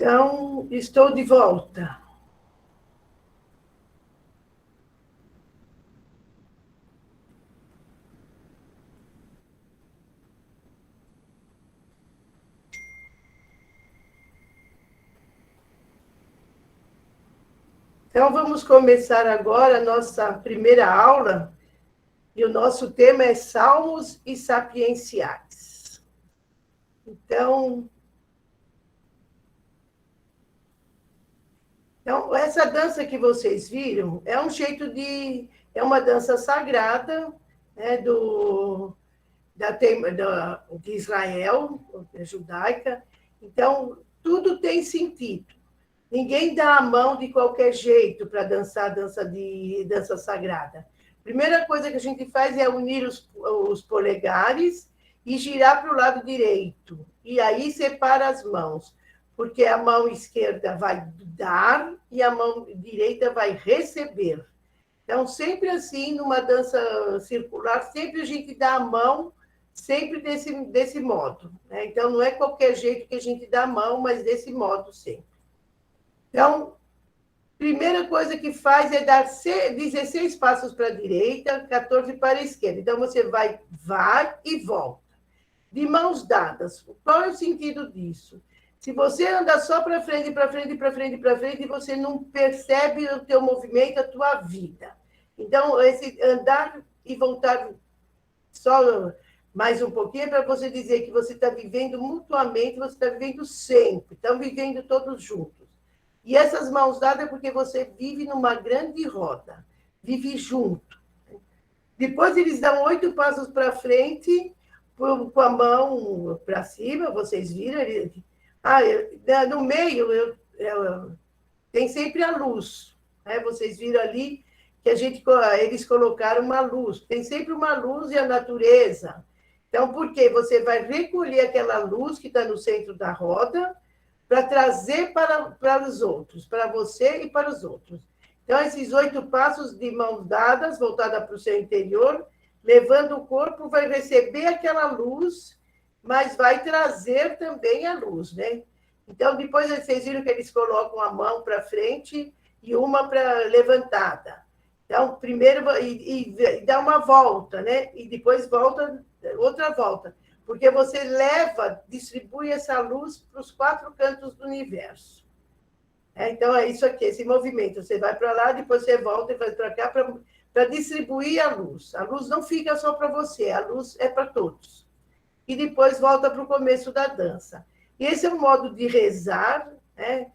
Então, estou de volta. Então, vamos começar agora a nossa primeira aula, e o nosso tema é Salmos e Sapienciais. Então, essa dança que vocês viram é um jeito de... É uma dança sagrada, né, de Israel, judaica. Então, tudo tem sentido. Ninguém dá a mão de qualquer jeito para dançar a dança sagrada. Primeira coisa que a gente faz é unir os polegares e girar para o lado direito. E aí separa as mãos, porque a mão esquerda vai dar e a mão direita vai receber. Então, sempre assim, numa dança circular, sempre a gente dá a mão, sempre desse modo, né? Então, não é qualquer jeito que a gente dá a mão, mas desse modo sempre. Então, primeira coisa que faz é dar 16 passos para a direita, 14 para a esquerda. Então, você vai e volta. De mãos dadas. Qual é o sentido disso? Se você anda só para frente, para frente, para frente, para frente, você não percebe o teu movimento, a tua vida. Então, esse andar e voltar só mais um pouquinho é para você dizer que você está vivendo mutuamente, você está vivendo sempre, estão vivendo todos juntos. E essas mãos dadas é porque você vive numa grande roda, vive junto. Depois eles dão 8 passos para frente, com a mão para cima, vocês viram? No meio tem sempre a luz. Né? Vocês viram ali que eles colocaram uma luz. Tem sempre uma luz e a natureza. Então, por quê? Você vai recolher aquela luz que está no centro da roda para trazer para os outros, para você e para os outros. Então, esses 8 passos de mãos dadas, voltada para o seu interior, levando o corpo, vai receber aquela luz, mas vai trazer também a luz, né? Então, depois vocês viram que eles colocam a mão para frente e uma para levantada. Então, primeiro, e dá uma volta, né? E depois volta, outra volta. Porque você distribui essa luz para os 4 cantos do universo. Então, é isso aqui, esse movimento. Você vai para lá, depois você volta e vai para cá para distribuir a luz. A luz não fica só para você, a luz é para todos. E depois volta para o começo da dança. E esse é um modo de rezar, né?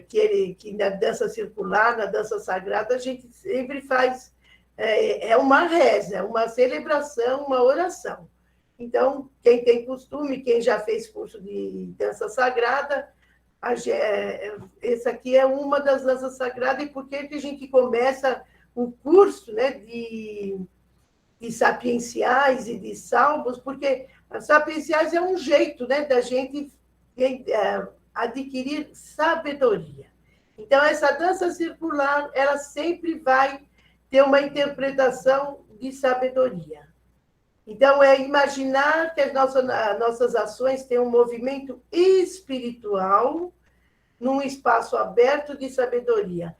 Que na dança circular, na dança sagrada, a gente sempre faz... É uma reza, uma celebração, uma oração. Então, quem tem costume, quem já fez curso de dança sagrada, essa aqui é uma das danças sagradas, e por que a gente começa o curso, né, de sapienciais e de salmos? Porque as sapienciais é um jeito, né, da gente adquirir sabedoria. Então, essa dança circular, ela sempre vai ter uma interpretação de sabedoria. Então, é imaginar que as nossas ações têm um movimento espiritual num espaço aberto de sabedoria.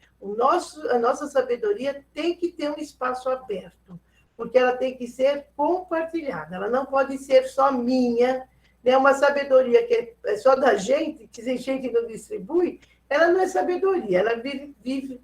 A nossa sabedoria tem que ter um espaço aberto, porque ela tem que ser compartilhada, ela não pode ser só minha, né? Uma sabedoria que é só da gente, que a gente não distribui, ela não é sabedoria, ela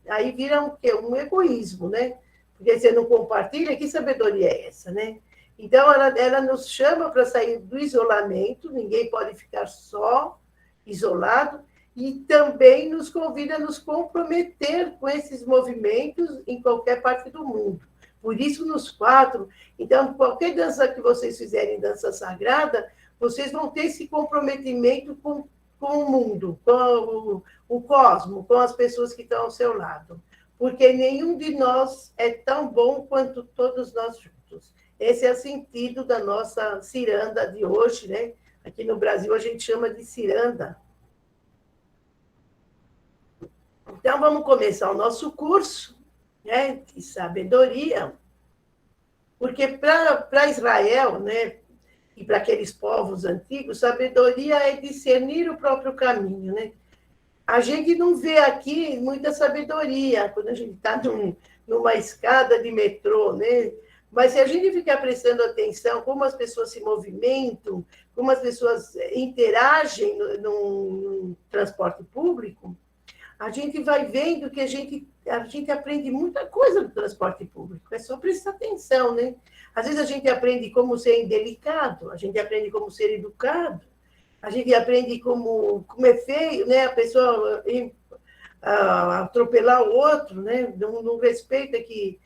aí vira o quê? Um egoísmo, né? Porque você não compartilha, que sabedoria é essa, né? Então, ela nos chama para sair do isolamento, ninguém pode ficar só, isolado, e também nos convida a nos comprometer com esses movimentos em qualquer parte do mundo. Por isso, nos 4, então, qualquer dança que vocês fizerem, dança sagrada, vocês vão ter esse comprometimento com o mundo, com o cosmos, com as pessoas que estão ao seu lado. Porque nenhum de nós é tão bom quanto todos nós juntos. Esse é o sentido da nossa ciranda de hoje, né? Aqui no Brasil a gente chama de ciranda. Então, vamos começar o nosso curso, né, de sabedoria, porque para Israel, né, e para aqueles povos antigos, sabedoria é discernir o próprio caminho, né? A gente não vê aqui muita sabedoria quando a gente está numa escada de metrô, né? Mas se a gente ficar prestando atenção como as pessoas se movimentam, como as pessoas interagem no transporte público, a gente vai vendo que a gente aprende muita coisa no transporte público. É só prestar atenção, né? Às vezes a gente aprende como ser indelicado, a gente aprende como ser educado, a gente aprende como é feio, né? A pessoa atropelar o outro, né? Não respeita que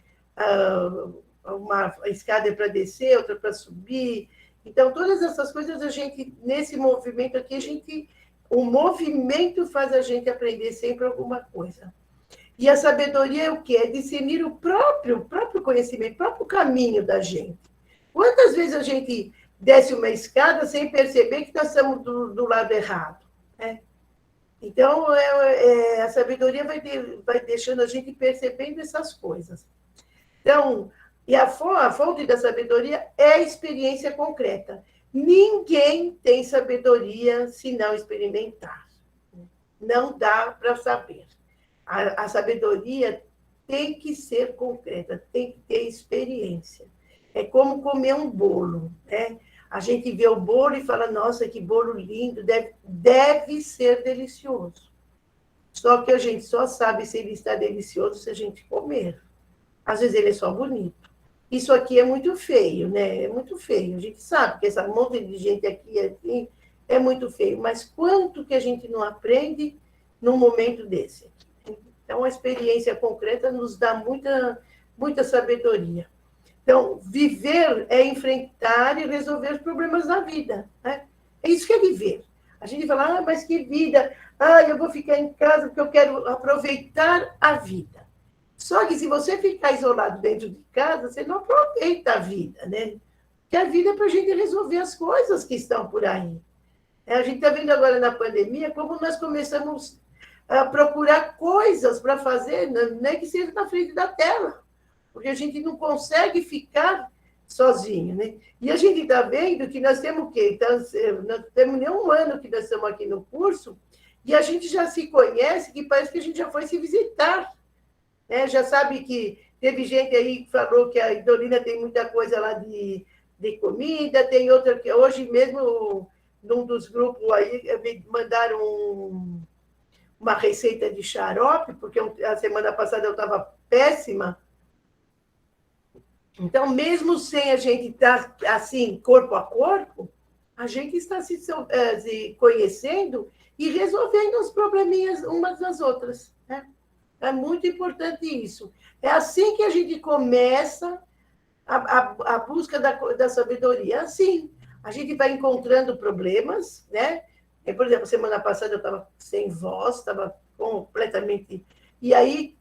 uma escada é para descer, outra para subir. Então, todas essas coisas, a gente, nesse movimento aqui, o movimento faz a gente aprender sempre alguma coisa. E a sabedoria é o quê? É discernir o próprio conhecimento, o próprio caminho da gente. Quantas vezes a gente desce uma escada sem perceber que nós estamos do lado errado, né? Então, a sabedoria vai deixando a gente percebendo essas coisas. Então, e a fonte da sabedoria é a experiência concreta. Ninguém tem sabedoria se não experimentar. Não dá para saber. A sabedoria tem que ser concreta, tem que ter experiência. É como comer um bolo, né? A gente vê o bolo e fala, nossa, que bolo lindo, deve ser delicioso. Só que a gente só sabe se ele está delicioso se a gente comer. Às vezes ele é só bonito. Isso aqui é muito feio, né? É muito feio. A gente sabe que essa monte de gente aqui é muito feio, mas quanto que a gente não aprende num momento desse? Então, a experiência concreta nos dá muita sabedoria. Então, viver é enfrentar e resolver os problemas da vida, né? É isso que é viver. A gente fala, mas que vida! Eu vou ficar em casa porque eu quero aproveitar a vida. Só que se você ficar isolado dentro de casa, você não aproveita a vida, né? Porque a vida é para a gente resolver as coisas que estão por aí. A gente está vendo agora na pandemia como nós começamos a procurar coisas para fazer, nem que seja na frente da tela, porque a gente não consegue ficar sozinho, né? E a gente está vendo que nós temos o quê? Nós temos nem um ano que nós estamos aqui no curso, e a gente já se conhece, que parece que a gente já foi se visitar. Já sabe que teve gente aí que falou que a Idolina tem muita coisa lá de comida, tem outra que hoje mesmo, num dos grupos aí, me mandaram uma receita de xarope, porque a semana passada eu estava péssima. Então, mesmo sem a gente estar assim, corpo a corpo, a gente está se conhecendo e resolvendo os probleminhas umas das outras, né? É muito importante isso. É assim que a gente começa a busca da sabedoria. Assim, a gente vai encontrando problemas, né? Por exemplo, semana passada eu estava sem voz, estava completamente... E aí,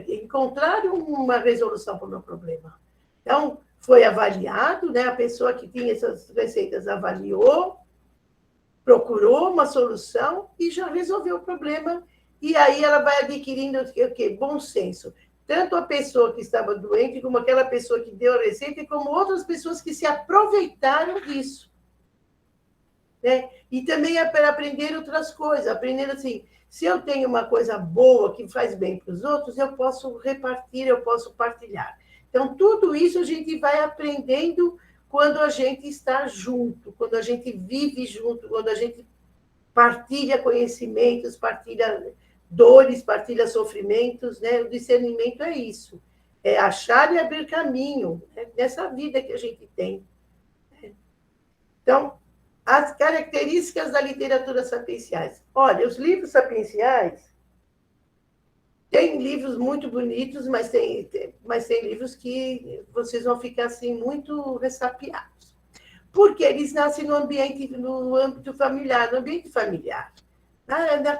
encontraram uma resolução para o meu problema. Então, foi avaliado, né? A pessoa que tinha essas receitas avaliou, procurou uma solução e já resolveu o problema. E aí ela vai adquirindo o quê? Bom senso. Tanto a pessoa que estava doente, como aquela pessoa que deu a receita, e como outras pessoas que se aproveitaram disso, né? E também é para aprender outras coisas, aprender assim, se eu tenho uma coisa boa que faz bem para os outros, eu posso repartir, eu posso partilhar. Então, tudo isso a gente vai aprendendo quando a gente está junto, quando a gente vive junto, quando a gente partilha conhecimentos, partilha dores, partilha sofrimentos, né? O discernimento é isso, é achar e abrir caminho, né? Nessa vida que a gente tem. Então, as características da literatura sapienciais. Olha, os livros sapienciais tem livros muito bonitos, mas tem livros que vocês vão ficar assim muito ressapiados. Porque eles nascem no âmbito familiar, no ambiente familiar. É na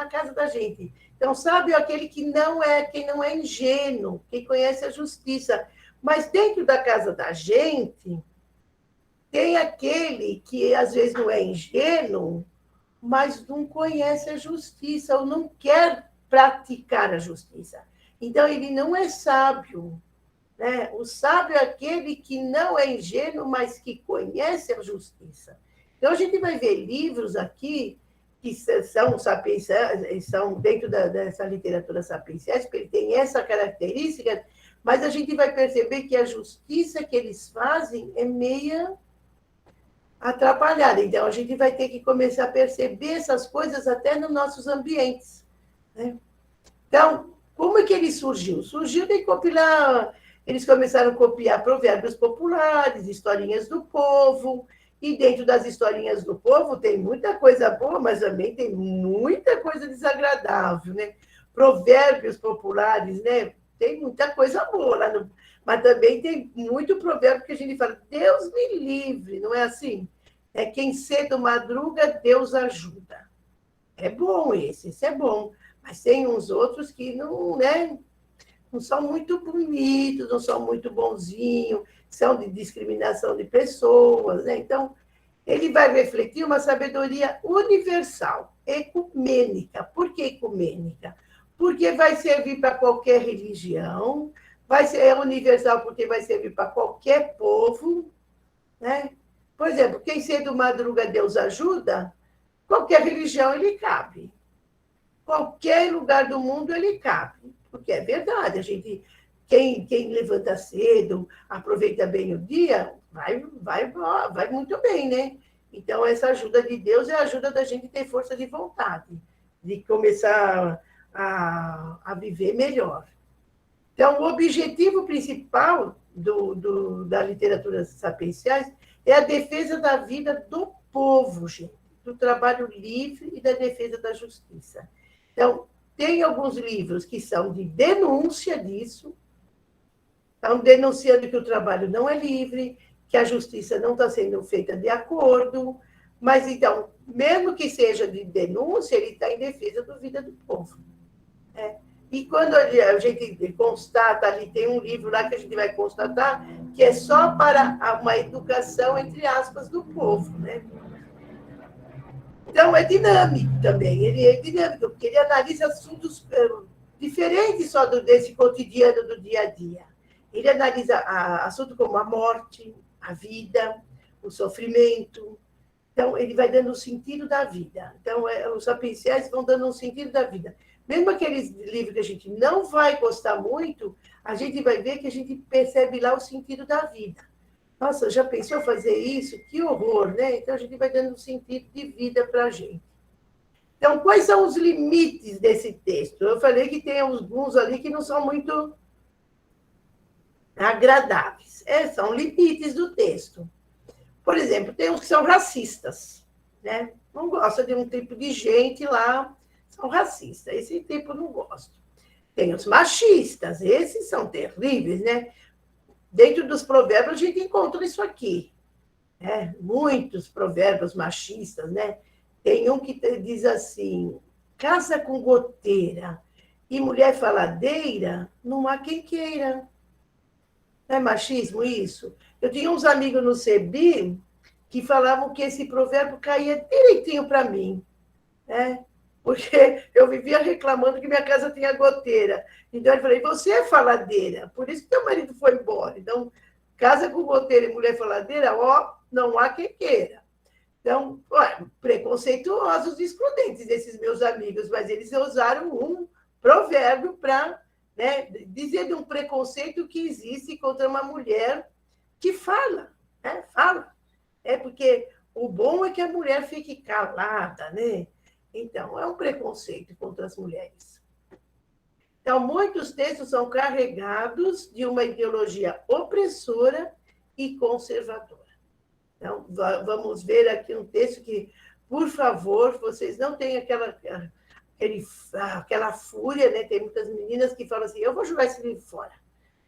casa da gente. Então, sabe aquele quem não é ingênuo, quem conhece a justiça. Mas dentro da casa da gente, tem aquele que às vezes não é ingênuo, mas não conhece a justiça, ou não quer praticar a justiça. Então, ele não é sábio. né? O sábio é aquele que não é ingênuo, mas que conhece a justiça. Então, a gente vai ver livros aqui que são sapienciais, são dentro dessa literatura sapiencial, porque ele tem essa característica, mas a gente vai perceber que a justiça que eles fazem é meia atrapalhada. Então, a gente vai ter que começar a perceber essas coisas até nos nossos ambientes, né? Então, como é que ele surgiu? Surgiu de compilar, eles começaram a copiar provérbios populares, historinhas do povo, e dentro das historinhas do povo tem muita coisa boa, mas também tem muita coisa desagradável, né? Provérbios populares, né? Tem muita coisa boa lá no... Mas também tem muito provérbio que a gente fala, Deus me livre, não é assim? É quem cedo madruga, Deus ajuda. É bom esse é bom. Mas tem uns outros que não, né, não são muito bonitos, não são muito bonzinhos, são de discriminação de pessoas, né? Então, ele vai refletir uma sabedoria universal, ecumênica. Por que ecumênica? Porque vai servir para qualquer religião, vai ser universal porque vai servir para qualquer povo, né? Por exemplo, quem cedo madruga Deus ajuda, qualquer religião ele cabe. Qualquer lugar do mundo ele cabe, porque é verdade, a gente, quem levanta cedo, aproveita bem o dia, vai muito bem, né? Então, essa ajuda de Deus é a ajuda da gente ter força de vontade, de começar a viver melhor. Então, o objetivo principal da literatura sapienciais é a defesa da vida do povo, gente, do trabalho livre e da defesa da justiça. Então, tem alguns livros que são de denúncia disso, estão denunciando que o trabalho não é livre, que a justiça não está sendo feita de acordo, mas, então, mesmo que seja de denúncia, ele está em defesa da vida do povo. Né? E quando a gente constata, ali tem um livro lá que a gente vai constatar, que é só para uma educação, entre aspas, do povo, né? Então, é dinâmico também, ele é dinâmico, porque ele analisa assuntos diferentes só desse cotidiano do dia a dia. Ele analisa assuntos como a morte, a vida, o sofrimento. Então, ele vai dando o sentido da vida. Então, os sapienciais vão dando um sentido da vida. Mesmo aqueles livros que a gente não vai gostar muito, a gente vai ver que a gente percebe lá o sentido da vida. Nossa, já pensou fazer isso? Que horror, né? Então, a gente vai dando um sentido de vida para a gente. Então, quais são os limites desse texto? Eu falei que tem alguns ali que não são muito agradáveis. São limites do texto. Por exemplo, tem uns que são racistas, né? Não gosta de um tipo de gente lá, são racistas. Esse tipo eu não gosto. Tem os machistas, esses são terríveis, né? Dentro dos provérbios, a gente encontra isso aqui. Né? Muitos provérbios machistas, né? Tem um que diz assim: casa com goteira e mulher faladeira, não há quem queira. Não é machismo isso? Eu tinha uns amigos no CEBI que falavam que esse provérbio caía direitinho para mim, né? Porque eu vivia reclamando que minha casa tinha goteira. Então, eu falei, você é faladeira, por isso que teu marido foi embora. Então, casa com goteira e mulher faladeira, ó, não há quem queira. Então, preconceituosos e excludentes esses meus amigos, mas eles usaram um provérbio para, né, dizer de um preconceito que existe contra uma mulher que fala, né? Fala. Porque o bom é que a mulher fique calada, né? Então, é um preconceito contra as mulheres. Então, muitos textos são carregados de uma ideologia opressora e conservadora. Então, vamos ver aqui um texto que, por favor, vocês não tenham aquela fúria, né? Tem muitas meninas que falam assim, eu vou jogar esse livro fora.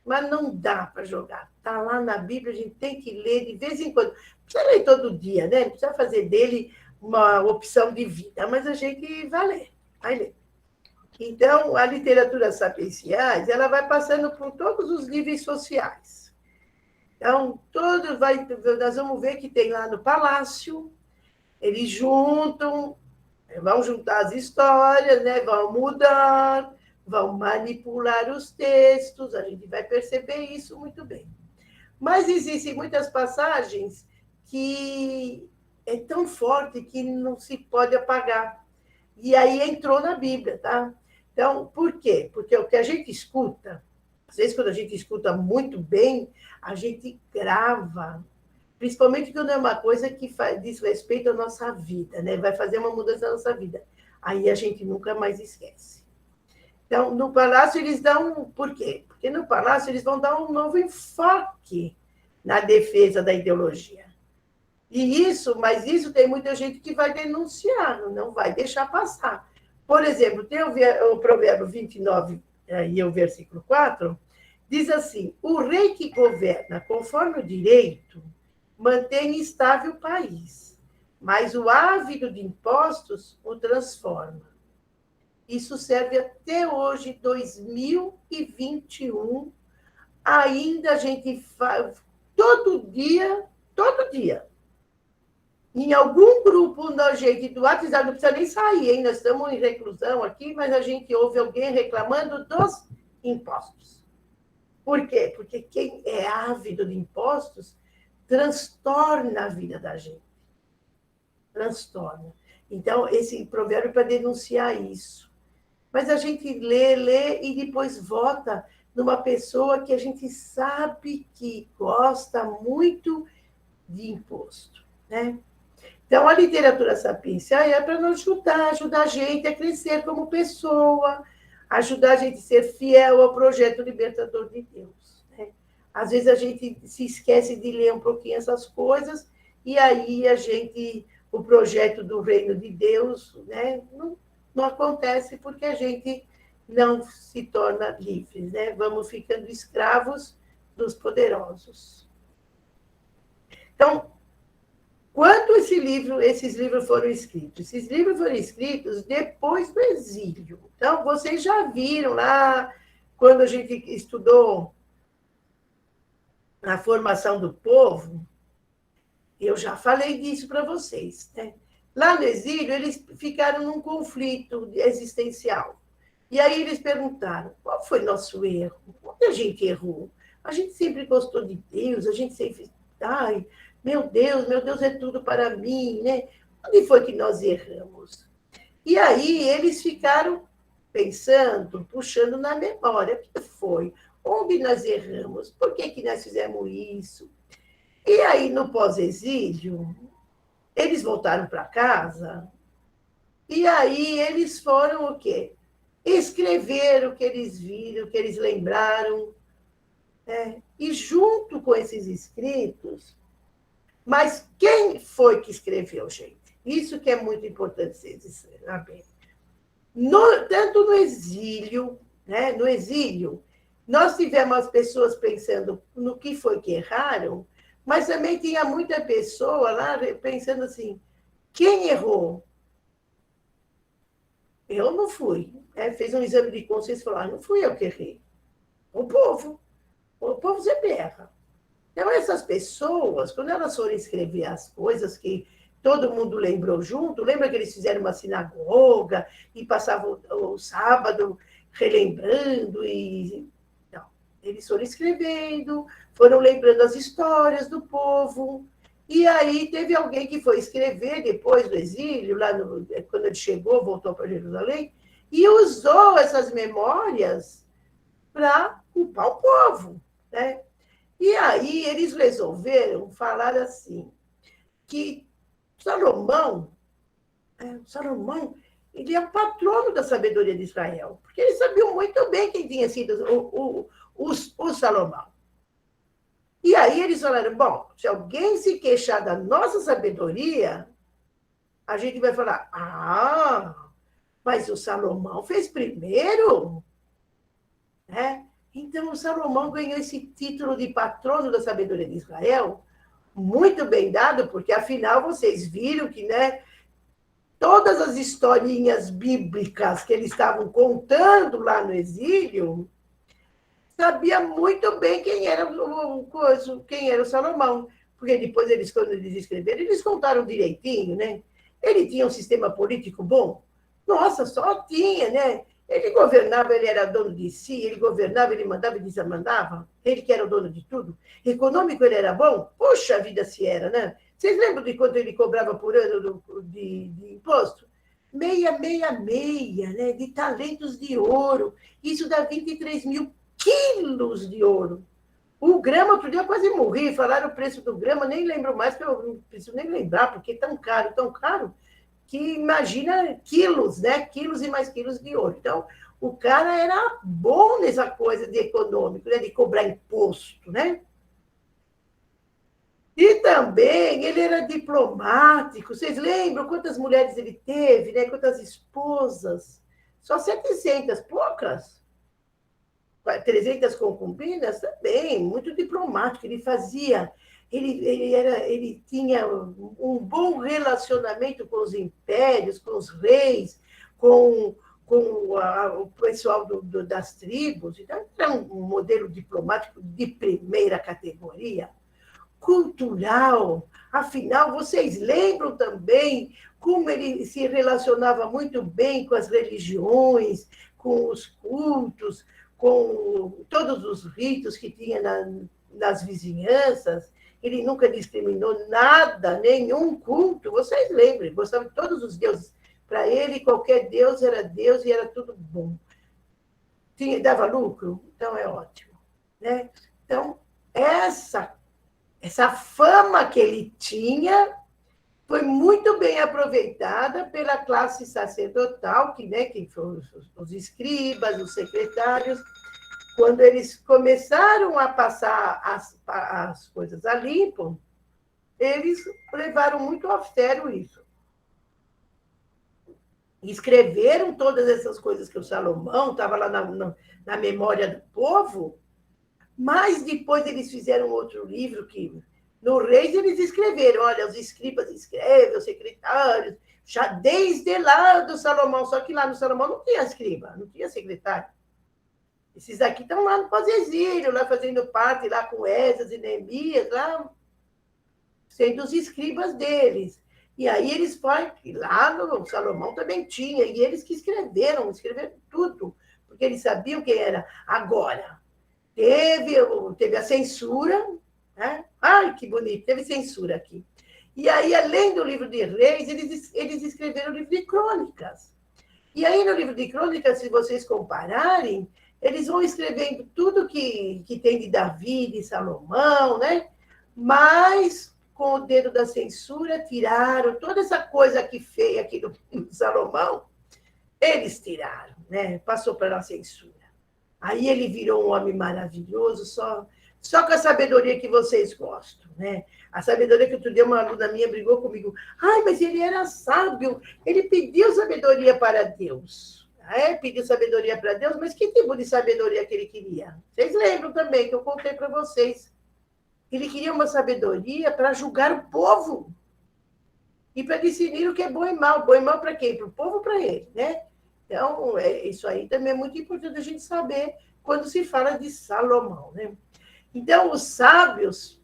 Mas não dá para jogar. Está lá na Bíblia, a gente tem que ler de vez em quando. Não precisa ler todo dia, né? Não precisa fazer dele uma opção de vida, mas a gente vai ler, vai ler. Então, a literatura sapienciais, ela vai passando por todos os níveis sociais. Então, nós vamos ver que tem lá no palácio, eles vão juntar as histórias, né? Vão mudar, vão manipular os textos, a gente vai perceber isso muito bem. Mas existem muitas passagens que é tão forte que não se pode apagar. E aí entrou na Bíblia, tá? Então, por quê? Porque o que a gente escuta, às vezes quando a gente escuta muito bem, a gente grava, principalmente quando é uma coisa que diz respeito à nossa vida, né? Vai fazer uma mudança na nossa vida. Aí a gente nunca mais esquece. Então, no Palácio eles dão... Por quê? Porque no Palácio eles vão dar um novo enfoque na defesa da ideologia. Mas isso tem muita gente que vai denunciar, não vai deixar passar. Por exemplo, tem o provérbio 29, e o versículo 4, diz assim: o rei que governa conforme o direito mantém estável o país, mas o ávido de impostos o transforma. Isso serve até hoje, 2021, ainda a gente faz, todo dia, em algum grupo da gente do WhatsApp, não precisa nem sair, hein? Nós estamos em reclusão aqui, mas a gente ouve alguém reclamando dos impostos. Por quê? Porque quem é ávido de impostos transtorna a vida da gente. Transtorna. Então, esse provérbio é para denunciar isso. Mas a gente lê e depois vota numa pessoa que a gente sabe que gosta muito de imposto, né? Então, a literatura sapiencial é para nos ajudar a gente a crescer como pessoa, ajudar a gente a ser fiel ao projeto libertador de Deus, né? Às vezes a gente se esquece de ler um pouquinho essas coisas, e aí o projeto do reino de Deus, né, não acontece porque a gente não se torna livre, né? Vamos ficando escravos dos poderosos. Então, quando esses livros foram escritos? Esses livros foram escritos depois do exílio. Então, vocês já viram lá, quando a gente estudou a formação do povo, eu já falei disso para vocês, né? Lá no exílio, eles ficaram num conflito existencial. E aí eles perguntaram, qual foi nosso erro? Onde a gente errou? A gente sempre gostou de Deus, a gente sempre... Ai, meu Deus é tudo para mim, né? Onde foi que nós erramos? E aí eles ficaram pensando, puxando na memória, o que foi? Onde nós erramos? Por que nós fizemos isso? E aí, no pós-exílio, eles voltaram para casa, e aí eles foram o quê? Escrever o que eles viram, o que eles lembraram, né? E junto com esses escritos, mas quem foi que escreveu, gente? Isso que é muito importante vocês saberem. Tanto no exílio, né? No exílio, nós tivemos as pessoas pensando no que foi que erraram, mas também tinha muita pessoa lá pensando assim, quem errou? Eu não fui. Fez um exame de consciência e falou, não fui eu que errei. O povo sempre erra. Então, essas pessoas, quando elas forem escrever as coisas que todo mundo lembrou junto, lembra que eles fizeram uma sinagoga e passavam o sábado relembrando e... Não, eles foram escrevendo, foram lembrando as histórias do povo, e aí teve alguém que foi escrever depois do exílio, quando ele chegou, voltou para Jerusalém, e usou essas memórias para culpar o povo, né? E aí eles resolveram falar assim, que Salomão, ele é o patrono da sabedoria de Israel, porque eles sabiam muito bem quem tinha sido o Salomão. E aí eles falaram, bom, se alguém se queixar da nossa sabedoria, a gente vai falar, mas o Salomão fez primeiro, né? Então, o Salomão ganhou esse título de patrono da sabedoria de Israel, muito bem dado, porque, afinal, vocês viram que, né, todas as historinhas bíblicas que eles estavam contando lá no exílio, sabia muito bem quem era o Salomão, porque depois, quando eles escreveram, eles contaram direitinho, né? Ele tinha um sistema político bom? Nossa, só tinha, né? Ele governava, ele era dono de si, ele governava, ele mandava e desmandava, ele que era o dono de tudo. Econômico ele era bom? Puxa vida se era, né? Vocês lembram de quanto ele cobrava por ano de imposto? Meia, né? De talentos de ouro. Isso dá 23 mil quilos de ouro. O grama, outro dia eu quase morri, falaram o preço do grama, nem lembro mais, porque eu não preciso nem lembrar, porque é tão caro, que imagina quilos, né? Quilos e mais quilos de ouro. Então, o cara era bom nessa coisa de econômico, né? De cobrar imposto, né? E também ele era diplomático. Vocês lembram quantas mulheres ele teve, né? Quantas esposas? Só 700, poucas. 300 concubinas também, muito diplomático. Ele fazia, ele tinha um bom relacionamento com os impérios, com os reis, com o pessoal das tribos. Então, era um modelo diplomático de primeira categoria, cultural. Afinal, vocês lembram também como ele se relacionava muito bem com as religiões, com os cultos, com todos os ritos que tinha nas vizinhanças. Ele nunca discriminou nada, nenhum culto. Vocês lembram, gostava de todos os deuses. Para ele, qualquer deus e era tudo bom. Dava lucro? Então é ótimo. Né? Então, essa fama que ele tinha foi muito bem aproveitada pela classe sacerdotal, que foram os escribas, os secretários. Quando eles começaram a passar as coisas a limpo, eles levaram muito a sério isso. Escreveram todas essas coisas que o Salomão estava lá na memória do povo, mas depois eles fizeram outro livro que no Reis eles escreveram, olha, os escribas escrevem, os secretários, já desde lá do Salomão, só que lá no Salomão não tinha escriba, não tinha secretário. Esses aqui estão lá no pós-exílio, lá fazendo parte, lá com Esdras e Neemias, lá sendo os escribas deles. E aí eles falam que lá no Salomão também tinha, e eles que escreveram tudo, porque eles sabiam quem era. Agora, teve a censura, né? Ai, que bonito, teve censura aqui. E aí, além do livro de Reis, eles escreveram o livro de Crônicas. E aí, no livro de Crônicas, se vocês compararem, eles vão escrevendo tudo que tem de Davi, de Salomão, né? Mas, com o dedo da censura, tiraram toda essa coisa aqui feia aqui do Salomão, eles tiraram, né? Passou para a censura. Aí ele virou um homem maravilhoso, só com a sabedoria que vocês gostam, né? A sabedoria que outro dia uma aluna minha brigou comigo. Ai, mas ele era sábio, ele pediu sabedoria para Deus. Pediu sabedoria para Deus, mas que tipo de sabedoria que ele queria? Vocês lembram também que eu contei para vocês. Ele queria uma sabedoria para julgar o povo e para decidir o que é bom e mal. Bom e mal para quem? Para o povo ou para ele, né? Então, isso aí também é muito importante a gente saber quando se fala de Salomão, né? Então, os sábios,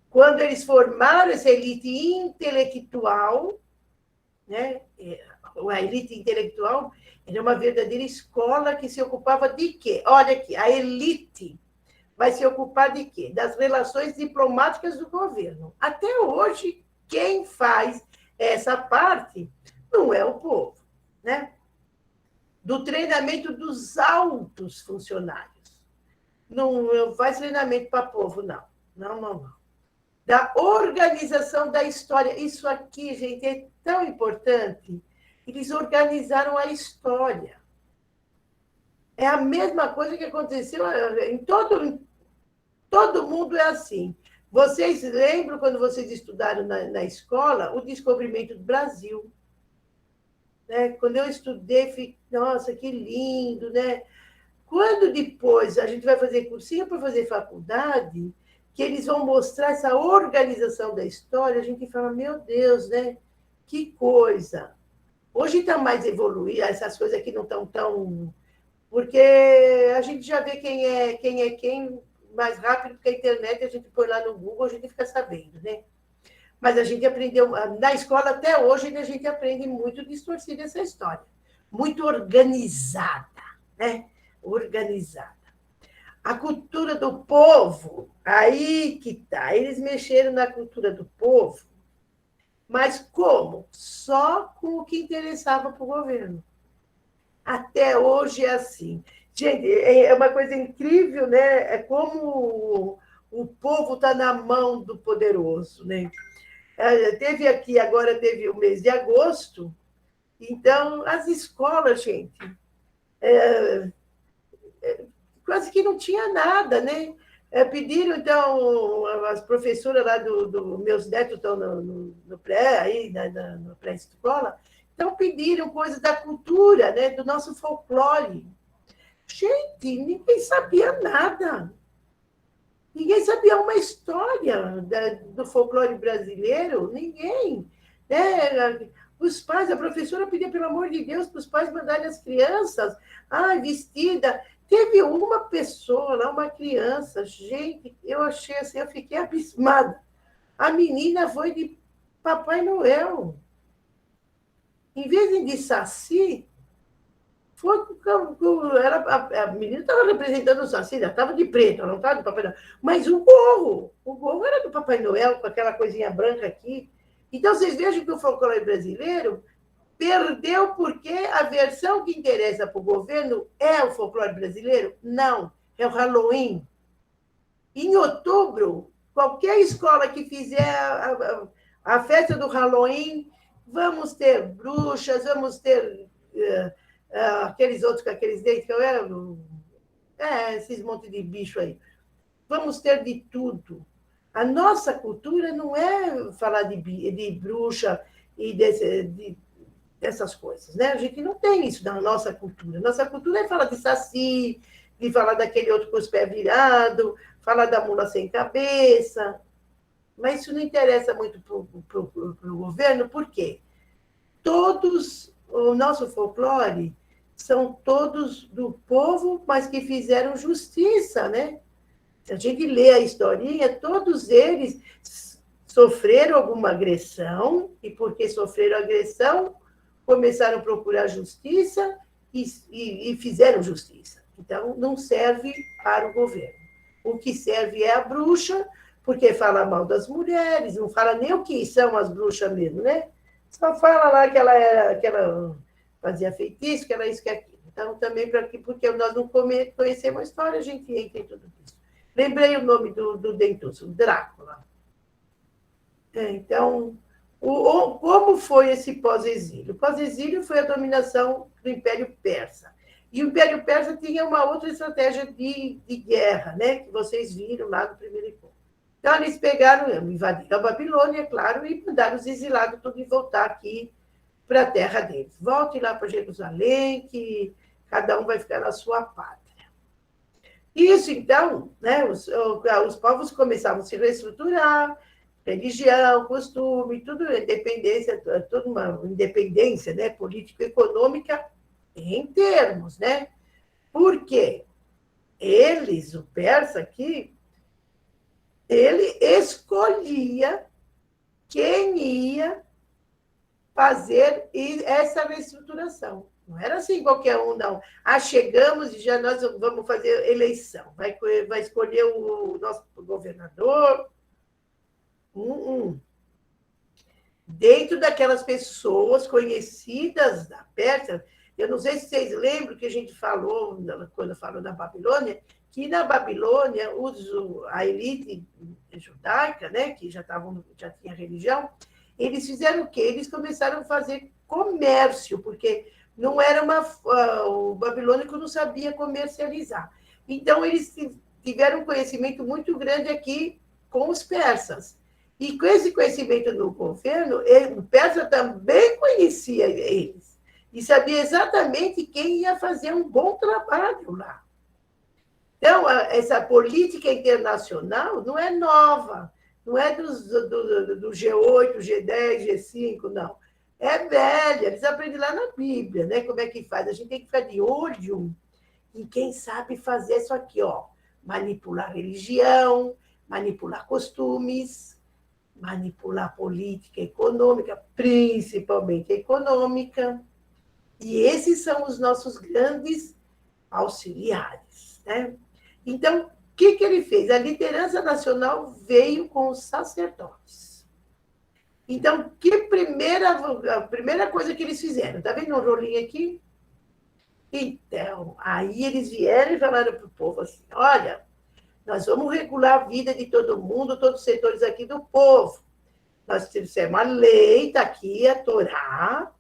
quando eles formaram essa elite intelectual, né? A elite intelectual era uma verdadeira escola que se ocupava de quê? Olha aqui, a elite vai se ocupar de quê? Das relações diplomáticas do governo. Até hoje, quem faz essa parte não é o povo, né? Do treinamento dos altos funcionários. Não faz treinamento para povo, não. Não. Da organização da história. Isso aqui, gente, é tão importante. Eles organizaram a história. É a mesma coisa que aconteceu em todo mundo é assim. Vocês lembram, quando vocês estudaram na escola, o descobrimento do Brasil? Né? Quando eu estudei, fiquei, nossa, que lindo, né? Quando depois a gente vai fazer cursinho para fazer faculdade, que eles vão mostrar essa organização da história, a gente fala, meu Deus, né? Que coisa! Hoje está mais evoluído, essas coisas aqui não estão tão... Porque a gente já vê quem é quem mais rápido, porque a internet a gente põe lá no Google, a gente fica sabendo, né? Mas a gente aprendeu, na escola até hoje, a gente aprende muito distorcida essa história. muito organizada, né? Organizada. A cultura do povo, aí que está. Eles mexeram na cultura do povo, mas como? Só com o que interessava para o governo. Até hoje é assim. Gente, é uma coisa incrível, né? É como o povo está na mão do poderoso, né? Teve aqui, agora teve o mês de agosto, então as escolas, gente, quase que não tinha nada, né? Pediram, então, as professoras lá meus netos estão no pré, aí, no pré-escola, então pediram coisas da cultura, né? Do nosso folclore. Gente, ninguém sabia nada. Ninguém sabia uma história do folclore brasileiro, ninguém. Né? Os pais, a professora pedia, pelo amor de Deus, para os pais mandarem as crianças vestida. Teve uma pessoa lá, uma criança, gente, eu achei assim, eu fiquei abismada. A menina foi de Papai Noel. Em vez de Saci, foi a menina estava representando o Saci, ela estava de preto, ela não estava de Papai Noel. Mas o gorro era do Papai Noel, com aquela coisinha branca aqui. Então, vocês vejam que o folclore brasileiro perdeu porque a versão que interessa para o governo é o folclore brasileiro? Não, é o Halloween. Em outubro, qualquer escola que fizer a festa do Halloween, vamos ter bruxas, vamos ter aqueles outros com aqueles dentes, que eu era, esses montes de bicho aí. Vamos ter de tudo. A nossa cultura não é falar de bruxa e dessas coisas, né? A gente não tem isso na nossa cultura. Nossa cultura é falar de saci, de falar daquele outro com os pés virados, falar da mula sem cabeça. Mas isso não interessa muito para o governo, por quê? O nosso folclore são todos do povo, mas que fizeram justiça, né? Se a gente lê a historinha, todos eles sofreram alguma agressão, e porque sofreram agressão, começaram a procurar justiça e fizeram justiça. Então, não serve para o governo. O que serve é a bruxa, porque fala mal das mulheres, não fala nem o que são as bruxas mesmo, né? Só fala lá que ela fazia feitiço, que era isso, que aquilo. Então, também, porque nós não conhecemos a história, a gente entra em tudo isso. Lembrei o nome do dentuço, Drácula. Então, como foi esse pós-exílio? O pós-exílio foi a dominação do Império Persa. E o Império Persa tinha uma outra estratégia de guerra, né? Que vocês viram lá no primeiro encontro. Então, eles pegaram, invadiram a Babilônia, claro, e mandaram os exilados todos voltar aqui para a terra deles. Voltem lá para Jerusalém, que cada um vai ficar na sua pátria. Isso, então, né, os povos começavam a se reestruturar, religião, costume, tudo independência, toda uma independência, né, político-econômica em termos, né? Por quê? Eles, o persa aqui, ele escolhia quem ia fazer essa reestruturação. Não era assim qualquer um, não. Chegamos e já nós vamos fazer eleição. Vai escolher o nosso governador. Dentro daquelas pessoas conhecidas da Pérsia, eu não sei se vocês lembram que a gente falou, quando falou da Babilônia, que na Babilônia a elite judaica, né, que já tinha religião, eles fizeram o quê? Eles começaram a fazer comércio, porque não era o babilônico não sabia comercializar. Então, eles tiveram um conhecimento muito grande aqui com os persas. E com esse conhecimento no governo, o persa também conhecia eles. E sabia exatamente quem ia fazer um bom trabalho lá. Então, essa política internacional não é nova, não é do G8, G10, G5, não. É velha, eles aprendem lá na Bíblia, né? Como é que faz. A gente tem que ficar de olho em quem sabe fazer isso aqui, ó. Manipular religião, manipular costumes, manipular política econômica, principalmente econômica. E esses são os nossos grandes auxiliares, né? Então, o que ele fez? A liderança nacional veio com os sacerdotes. Então, a primeira coisa que eles fizeram? Está vendo um rolinho aqui? Então, aí eles vieram e falaram para o povo assim: olha, nós vamos regular a vida de todo mundo, todos os setores aqui do povo. Nós fizemos a lei, está aqui a Torá,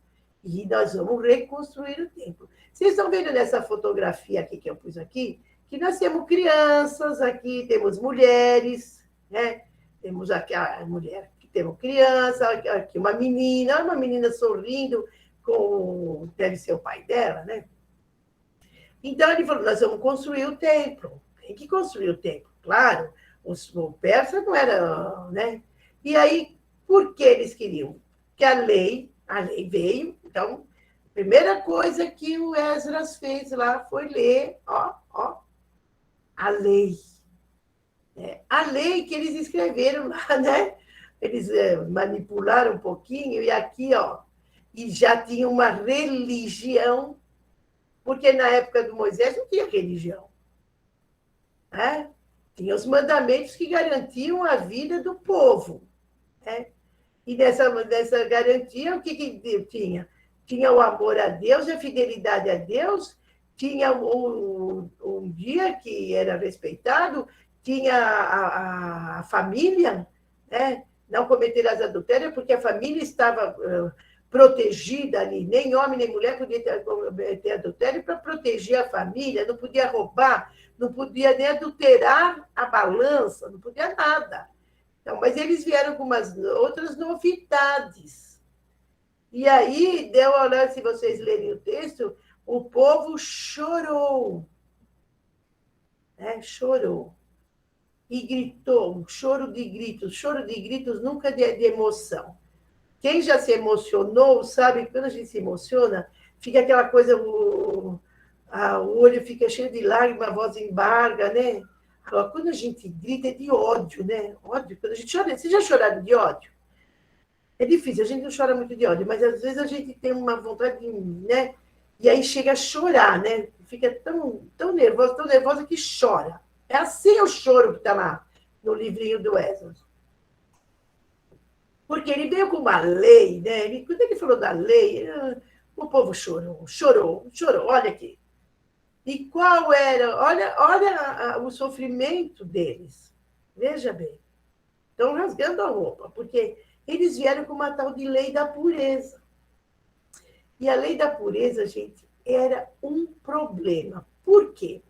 e nós vamos reconstruir o templo. Vocês estão vendo nessa fotografia aqui que eu pus aqui, que nós temos crianças aqui, temos mulheres, né? Temos aqui a mulher, temos criança, aqui uma menina sorrindo, deve ser o pai dela, né? Então ele falou: nós vamos construir o templo. Tem que construir o templo, claro. O persa não era, né? E aí, por que eles queriam? Que a lei veio. Então, a primeira coisa que o Esdras fez lá foi ler, a lei. A lei que eles escreveram lá, né? Eles manipularam um pouquinho, e aqui, e já tinha uma religião, porque na época do Moisés não tinha religião. Né? Tinha os mandamentos que garantiam a vida do povo. Né? E nessa garantia, o que tinha? Tinha o amor a Deus, a fidelidade a Deus, tinha um dia que era respeitado, tinha a família, né? Não cometerás adultério, porque a família estava protegida ali, nem homem nem mulher podia ter adultério para proteger a família, não podia roubar, não podia nem adulterar a balança, não podia nada. Então, mas eles vieram com umas outras novidades. E aí, se vocês lerem o texto, o povo chorou. Né? Chorou. E gritou, um choro de gritos nunca de emoção. Quem já se emocionou sabe que quando a gente se emociona, fica aquela coisa, o olho fica cheio de lágrimas, a voz embarga, né? Agora, quando a gente grita, é de ódio, né? Ódio, quando a gente chora. Vocês já choraram de ódio? É difícil, a gente não chora muito de ódio, mas às vezes a gente tem uma vontade, né? E aí chega a chorar, né? Fica tão nervosa que chora. É assim o choro que está lá no livrinho do Esdras. Porque ele veio com uma lei, né? Quando ele falou da lei, o povo chorou. Olha aqui. E qual era? Olha o sofrimento deles. Veja bem. Estão rasgando a roupa, porque eles vieram com uma tal de lei da pureza. E a lei da pureza, gente, era um problema. Por quê?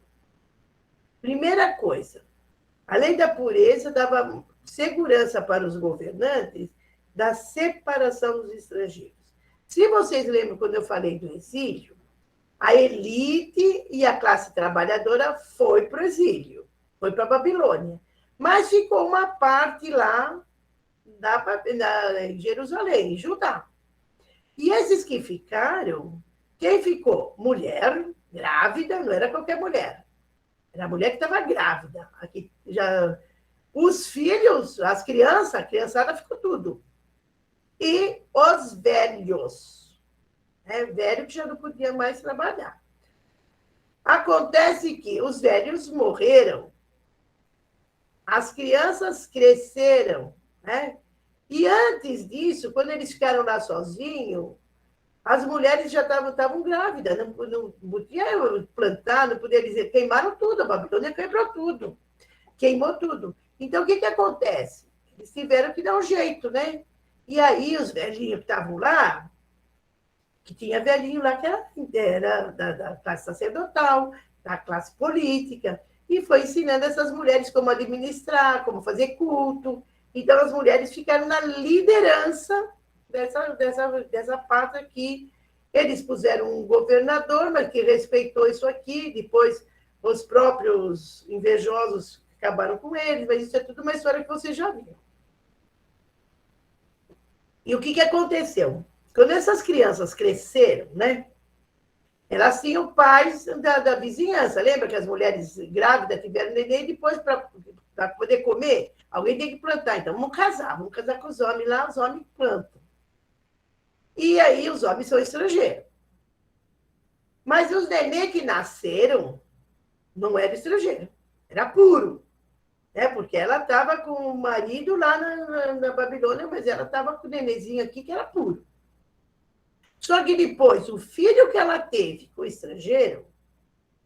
Primeira coisa, a lei da pureza dava segurança para os governantes da separação dos estrangeiros. Se vocês lembram quando eu falei do exílio, a elite e a classe trabalhadora foi para o exílio, foi para a Babilônia. Mas ficou uma parte lá em Jerusalém, em Judá. E esses que ficaram, quem ficou? Mulher grávida, não era qualquer mulher. Era a mulher que estava grávida. Aqui já, os filhos, as crianças, a criançada ficou tudo. E os velhos. Velho que já não podia mais trabalhar. Acontece que os velhos morreram, as crianças cresceram, né? E antes disso, quando eles ficaram lá sozinhos, as mulheres já estavam grávidas, não podia plantar, não podia dizer, queimaram tudo, a Babilônia quebrou tudo, queimou tudo. Então, o que acontece? Eles tiveram que dar um jeito, né? E aí, os velhinhos que estavam lá, que tinha velhinho lá que era da classe sacerdotal, da classe política, e foi ensinando essas mulheres como administrar, como fazer culto. Então, as mulheres ficaram na liderança dessa parte aqui. Eles puseram um governador, mas que respeitou isso aqui. Depois, os próprios invejosos acabaram com eles, mas isso é tudo uma história que vocês já viram. E o que aconteceu? Quando essas crianças cresceram, né? Elas tinham pais da vizinhança. Lembra que as mulheres grávidas tiveram neném e depois, para poder comer, alguém tem que plantar. Então, vamos casar com os homens lá, os homens plantam. E aí, os homens são estrangeiros. Mas os nenê que nasceram não era estrangeiro, era puro. Né? Porque ela estava com o marido lá na Babilônia, mas ela estava com o nenenzinho aqui que era puro. Só que depois, o filho que ela teve com o estrangeiro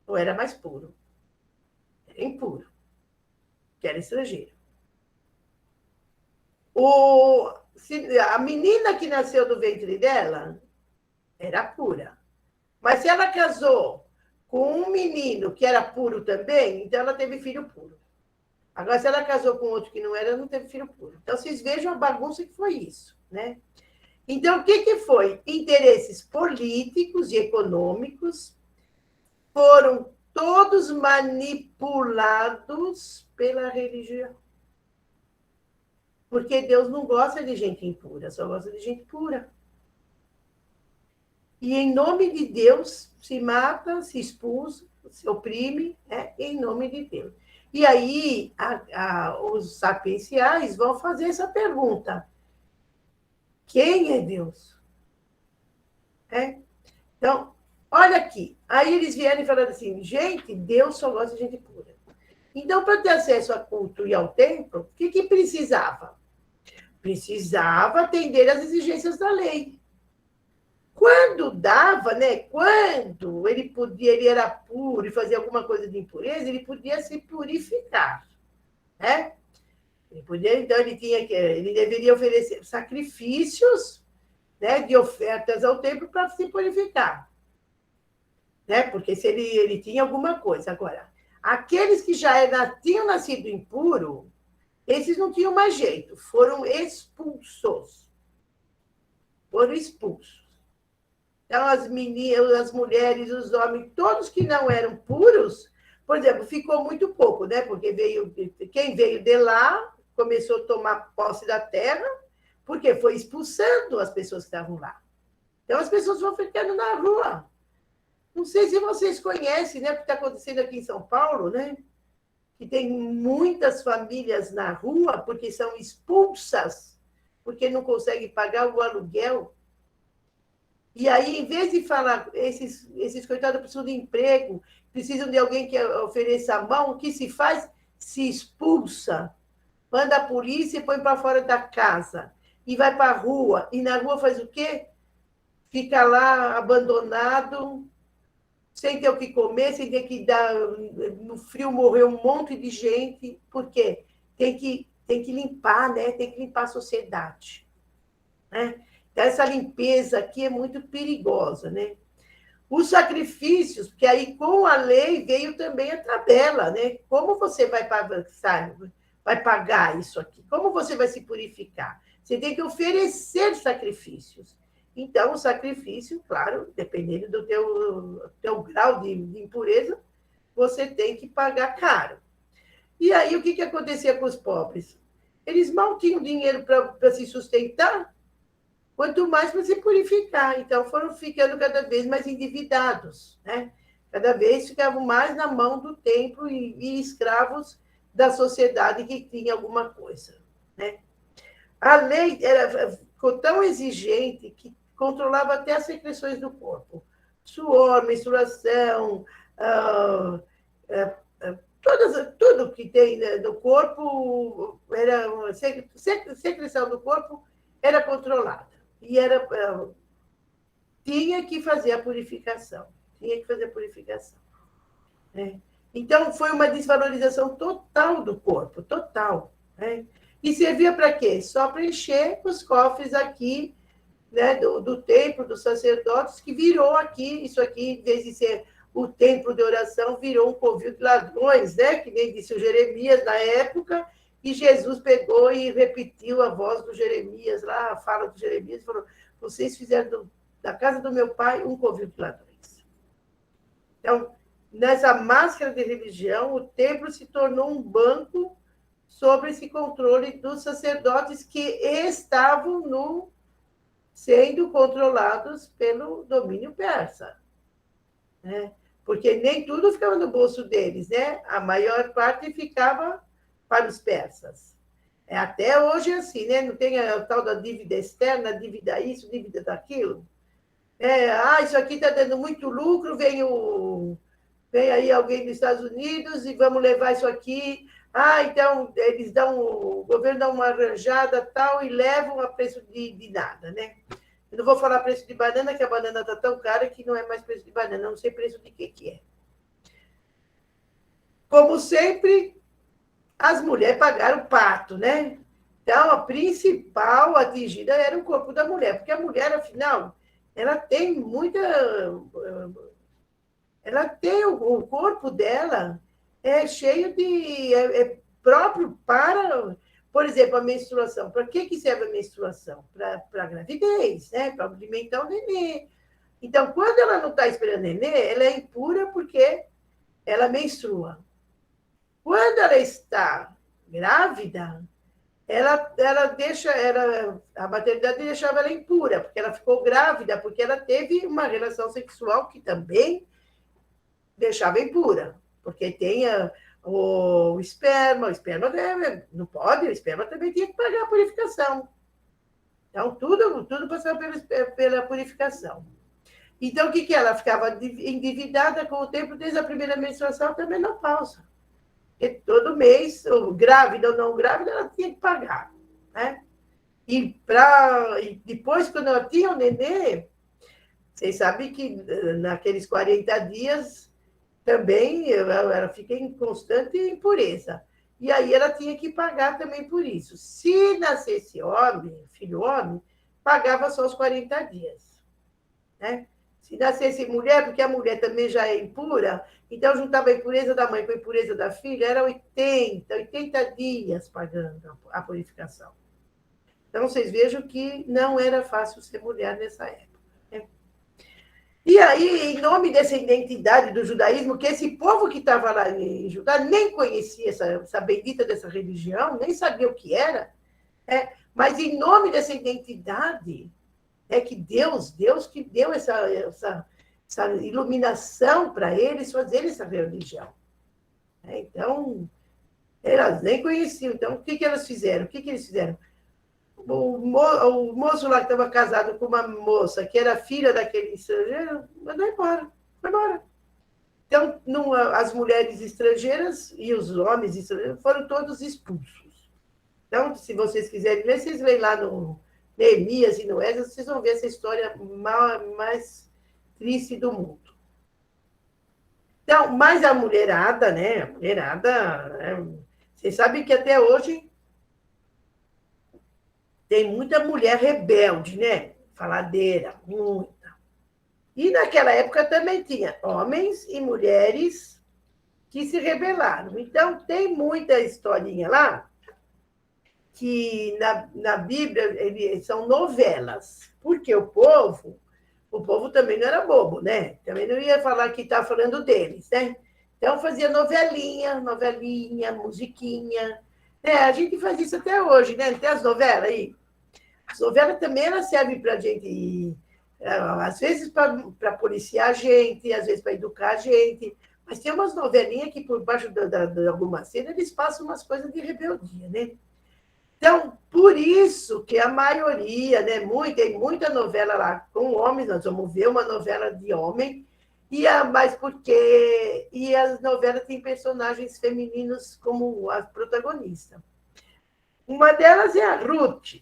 não era mais puro. Era impuro, que era estrangeiro. A menina que nasceu do ventre dela era pura. Mas se ela casou com um menino que era puro também, então ela teve filho puro. Agora, se ela casou com outro que não era, não teve filho puro. Então, vocês vejam a bagunça que foi isso, né? Então, o que foi? Interesses políticos e econômicos foram todos manipulados pela religião. Porque Deus não gosta de gente impura, só gosta de gente pura. E em nome de Deus se mata, se expulsa, se oprime, em nome de Deus. E aí os sapienciais vão fazer essa pergunta: quem é Deus? Então, olha aqui. Aí eles vieram e falaram assim: gente, Deus só gosta de gente pura. Então, para ter acesso a culto e ao templo, o que precisava? Precisava atender às exigências da lei. Quando dava, né? Quando ele era puro e fazia alguma coisa de impureza, ele podia se purificar, né? Então ele deveria oferecer sacrifícios, né, de ofertas ao templo para se purificar, né? Porque se ele tinha alguma coisa. Agora, aqueles que já tinham nascido impuro, esses não tinham mais jeito, foram expulsos. Foram expulsos. Então, as meninas, as mulheres, os homens, todos que não eram puros, por exemplo, ficou muito pouco, né? Porque quem veio de lá começou a tomar posse da terra, porque foi expulsando as pessoas que estavam lá. Então, as pessoas vão ficando na rua. Não sei se vocês conhecem, né? O que está acontecendo aqui em São Paulo, né? Que tem muitas famílias na rua porque são expulsas, porque não conseguem pagar o aluguel. E aí, em vez de falar, esses coitados precisam de emprego, precisam de alguém que ofereça a mão, o que se faz? Se expulsa. Manda a polícia e põe para fora da casa. E vai para a rua. E na rua faz o quê? Fica lá abandonado, sem ter o que comer, sem ter que dar. No frio morreu um monte de gente. Por quê? Tem que limpar, né? Tem que limpar a sociedade. Né? Então, essa limpeza aqui é muito perigosa, né? Os sacrifícios, porque aí com a lei veio também a tabela, né? Como você vai pagar isso aqui? Como você vai se purificar? Você tem que oferecer sacrifícios. Então, o sacrifício, claro, dependendo do teu grau de impureza, você tem que pagar caro. E aí, o que acontecia com os pobres? Eles mal tinham dinheiro para se sustentar, quanto mais para se purificar. Então, foram ficando cada vez mais endividados, né? Cada vez ficavam mais na mão do templo e escravos da sociedade que tinha alguma coisa, né? A lei ficou tão exigente que controlava até as secreções do corpo. Suor, menstruação, tudo que tem no corpo, secreção do corpo era controlada. E tinha que fazer a purificação. Tinha que fazer a purificação. Né? Então, foi uma desvalorização total do corpo, total. Né? E servia para quê? Só para encher os cofres aqui, né, do templo, dos sacerdotes, que virou aqui, isso aqui, em vez de ser o templo de oração, virou um covil de ladrões, né? Que nem disse o Jeremias na época, e Jesus pegou e repetiu a voz do Jeremias, lá, a fala do Jeremias, e falou: vocês fizeram da casa do meu pai um covil de ladrões. Então, nessa máscara de religião, o templo se tornou um banco sobre esse controle dos sacerdotes que estavam sendo controlados pelo domínio persa. Né? Porque nem tudo ficava no bolso deles, né? A maior parte ficava para os persas. Até hoje é assim, né? Não tem a tal da dívida externa, dívida isso, dívida daquilo. Isso aqui está dando muito lucro, vem aí alguém dos Estados Unidos e vamos levar isso aqui. Então eles o governo dá uma arranjada tal e levam a preço de nada, né? Eu não vou falar preço de banana, que a banana está tão cara que não é mais preço de banana, não sei preço de que é. Como sempre, as mulheres pagaram o pato, né? Então, a principal atingida era o corpo da mulher, porque a mulher, afinal, ela tem muita. Ela tem o corpo dela cheio de. Próprio para. Por exemplo, a menstruação. Para que serve a menstruação? Para a gravidez, né? Para alimentar o nenê. Então, quando ela não está esperando nenê, ela é impura porque ela menstrua. Quando ela está grávida, a maternidade deixava ela impura, porque ela ficou grávida, porque ela teve uma relação sexual que também deixava impura, porque tem o esperma não pode, o esperma também tinha que pagar a purificação. Então, tudo passava pela purificação. Então, o que ela ficava endividada com o tempo, desde a primeira menstruação até a menopausa. E todo mês, grávida ou não grávida, ela tinha que pagar. Né? E depois, quando ela tinha o nenê, vocês sabem que naqueles 40 dias também ela fica em constante impureza. E aí ela tinha que pagar também por isso. Se nascesse homem, filho homem, pagava só os 40 dias. Né? Se nascesse mulher, porque a mulher também já é impura, então juntava a impureza da mãe com a impureza da filha, era 80 dias pagando a purificação. Então, vocês vejam que não era fácil ser mulher nessa época. Né? E aí, em nome dessa identidade do judaísmo, que esse povo que estava lá em Judá nem conhecia essa bendita dessa religião, nem sabia o que era, mas em nome dessa identidade, que Deus que deu essa iluminação para eles fazerem essa religião. Então, elas nem conheciam. Então, o que elas fizeram? O que eles fizeram? O moço lá que estava casado com uma moça que era filha daquele estrangeiro, mandou embora. Foi embora. Então, as mulheres estrangeiras e os homens estrangeiros foram todos expulsos. Então, se vocês quiserem ler, vocês leem lá no Neemias e no Esdras, vocês vão ver essa história mais triste do mundo. Então, mas a mulherada, né? A mulherada, né? Vocês sabem que até hoje tem muita mulher rebelde, né? Faladeira, muita. E naquela época também tinha homens e mulheres que se rebelaram. Então, tem muita historinha lá que na Bíblia são novelas, porque o povo também não era bobo, né? Também não ia falar que está falando deles, né? Então fazia novelinha, musiquinha. A gente faz isso até hoje, né? Tem as novelas aí. As novelas também elas servem para a gente, às vezes para policiar a gente, às vezes para educar a gente. Mas tem umas novelinhas que, por baixo de alguma cena, eles passam umas coisas de rebeldia, né? Então, por isso que a maioria, né, tem muita novela lá com homens, nós vamos ver uma novela de homem, mas porque as novelas têm personagens femininos como a protagonista. Uma delas é a Ruth.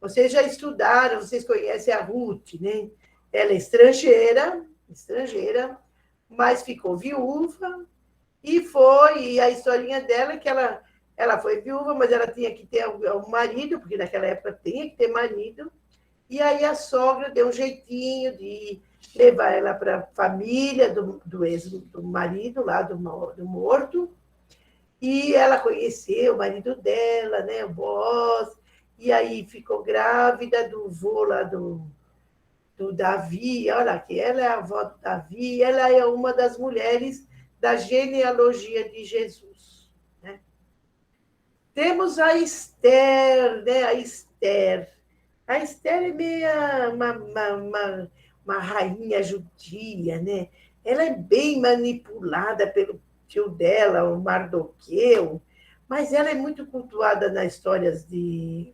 Vocês já estudaram, vocês conhecem a Ruth, né? Ela é estrangeira, mas ficou viúva e a historinha dela é que ela foi viúva, mas ela tinha que ter um marido, porque naquela época tinha que ter marido, e aí a sogra deu um jeitinho de levar ela para a família do marido, lá do morto, e ela conheceu o marido dela, né, o Boaz, e aí ficou grávida do vô lá do Davi, olha aqui, ela é a avó do Davi, ela é uma das mulheres da genealogia de Jesus. Né? Temos a Esther, né? A Esther é meio uma rainha judia, né? Ela é bem manipulada pelo tio dela, o Mardoqueu, mas ela é muito cultuada nas histórias de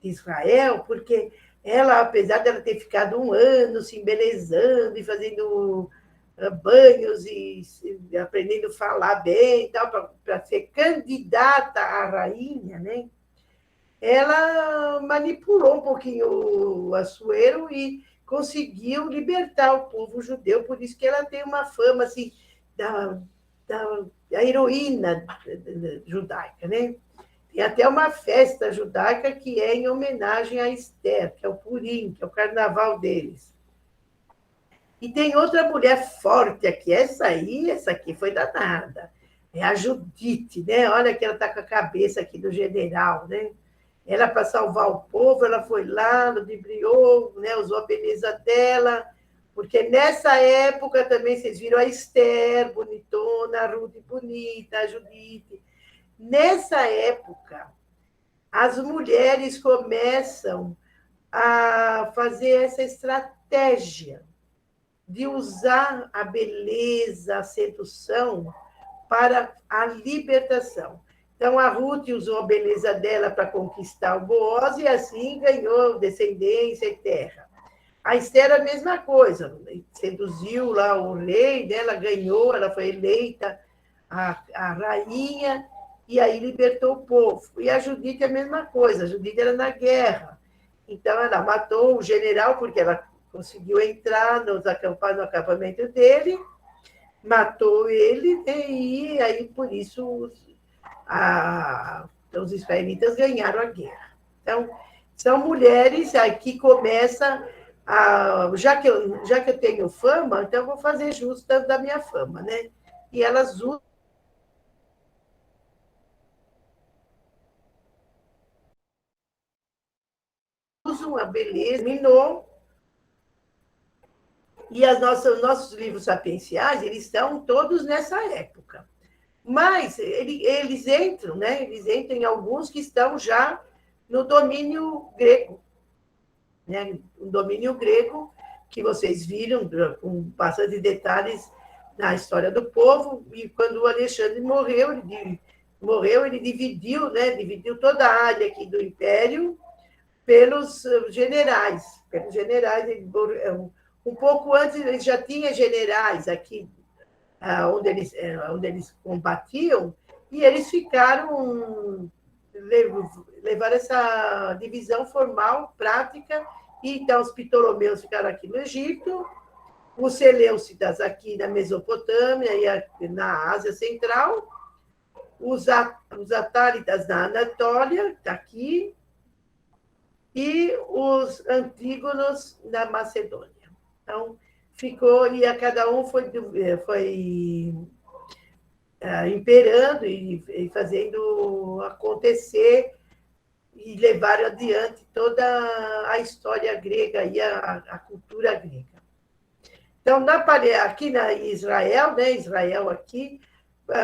Israel, porque Ela, apesar dela ter ficado um ano se embelezando e fazendo banhos e aprendendo a falar bem, para ser candidata à rainha, né? Ela manipulou um pouquinho o Assuero e conseguiu libertar o povo judeu, por isso que ela tem uma fama assim, da, da heroína judaica, né? Tem até uma festa judaica que é em homenagem a Esther, que é o Purim, que é o carnaval deles. E tem outra mulher forte aqui, essa aqui foi danada. É a Judite, né? Olha que ela está com a cabeça aqui do general, né? Ela, para salvar o povo, ela foi lá, ludibriou, né? Usou a beleza dela, porque nessa época também, vocês viram a Esther, bonitona, a Ruth bonita, a Judite. Nessa época, as mulheres começam a fazer essa estratégia de usar a beleza, a sedução para a libertação. Então, a Ruth usou a beleza dela para conquistar o Boaz e assim ganhou descendência e terra. A Esther, a mesma coisa, seduziu lá o rei dela, ganhou, ela foi eleita a rainha e aí libertou o povo. E a Judite, a mesma coisa, a Judite era na guerra. Então, ela matou o general, porque ela conseguiu entrar no acampamento dele, matou ele, e aí, por isso, os israelitas ganharam a guerra. Então, são mulheres que começam já que eu tenho fama, então eu vou fazer jus da minha fama, né? E elas usam a beleza, minou, e nossos livros sapienciais, eles estão todos nessa época. Mas eles entram, né? Eles entram em alguns que estão já no domínio grego, né? O domínio grego que vocês viram com bastante detalhes na história do povo, e quando o Alexandre morreu, ele dividiu, né? Dividiu toda a área aqui do Império pelos generais. Pelos generais, um pouco antes ele já tinha generais aqui onde eles combatiam, e eles levaram essa divisão formal, prática, e então os Ptolomeus ficaram aqui no Egito, os Seleucidas aqui na Mesopotâmia e na Ásia Central, os Atálidas na Anatólia, está aqui, e os Antígonos na Macedônia. Então, ficou, e a cada um foi imperando e fazendo acontecer e levar adiante toda a história grega e a cultura grega. Então, aqui na Israel, né? Israel aqui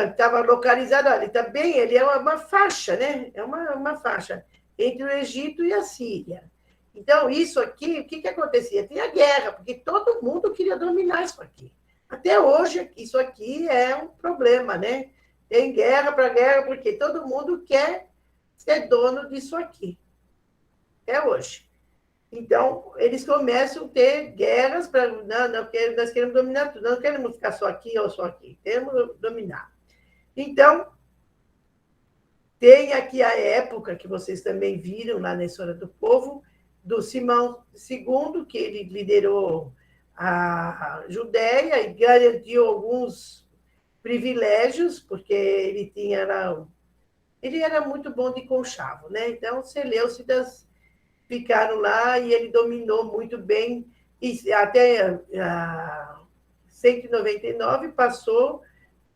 estava localizado, olha, também ele é uma faixa, né? É uma faixa entre o Egito e a Síria. Então, isso aqui, o que acontecia? Tinha guerra, porque todo mundo queria dominar isso aqui. Até hoje, isso aqui é um problema, né? Tem guerra para guerra, porque todo mundo quer ser dono disso aqui. Até hoje. Então, eles começam a ter guerras para. Não, nós queremos dominar tudo, não queremos ficar só aqui ou só aqui, queremos dominar. Então, tem aqui a época que vocês também viram lá na História do Povo, do Simão II, que ele liderou a Judéia e garantiu alguns privilégios, porque ele era muito bom de conchavo, né? Então, os Seleucidas ficaram lá e ele dominou muito bem, e até 199 passou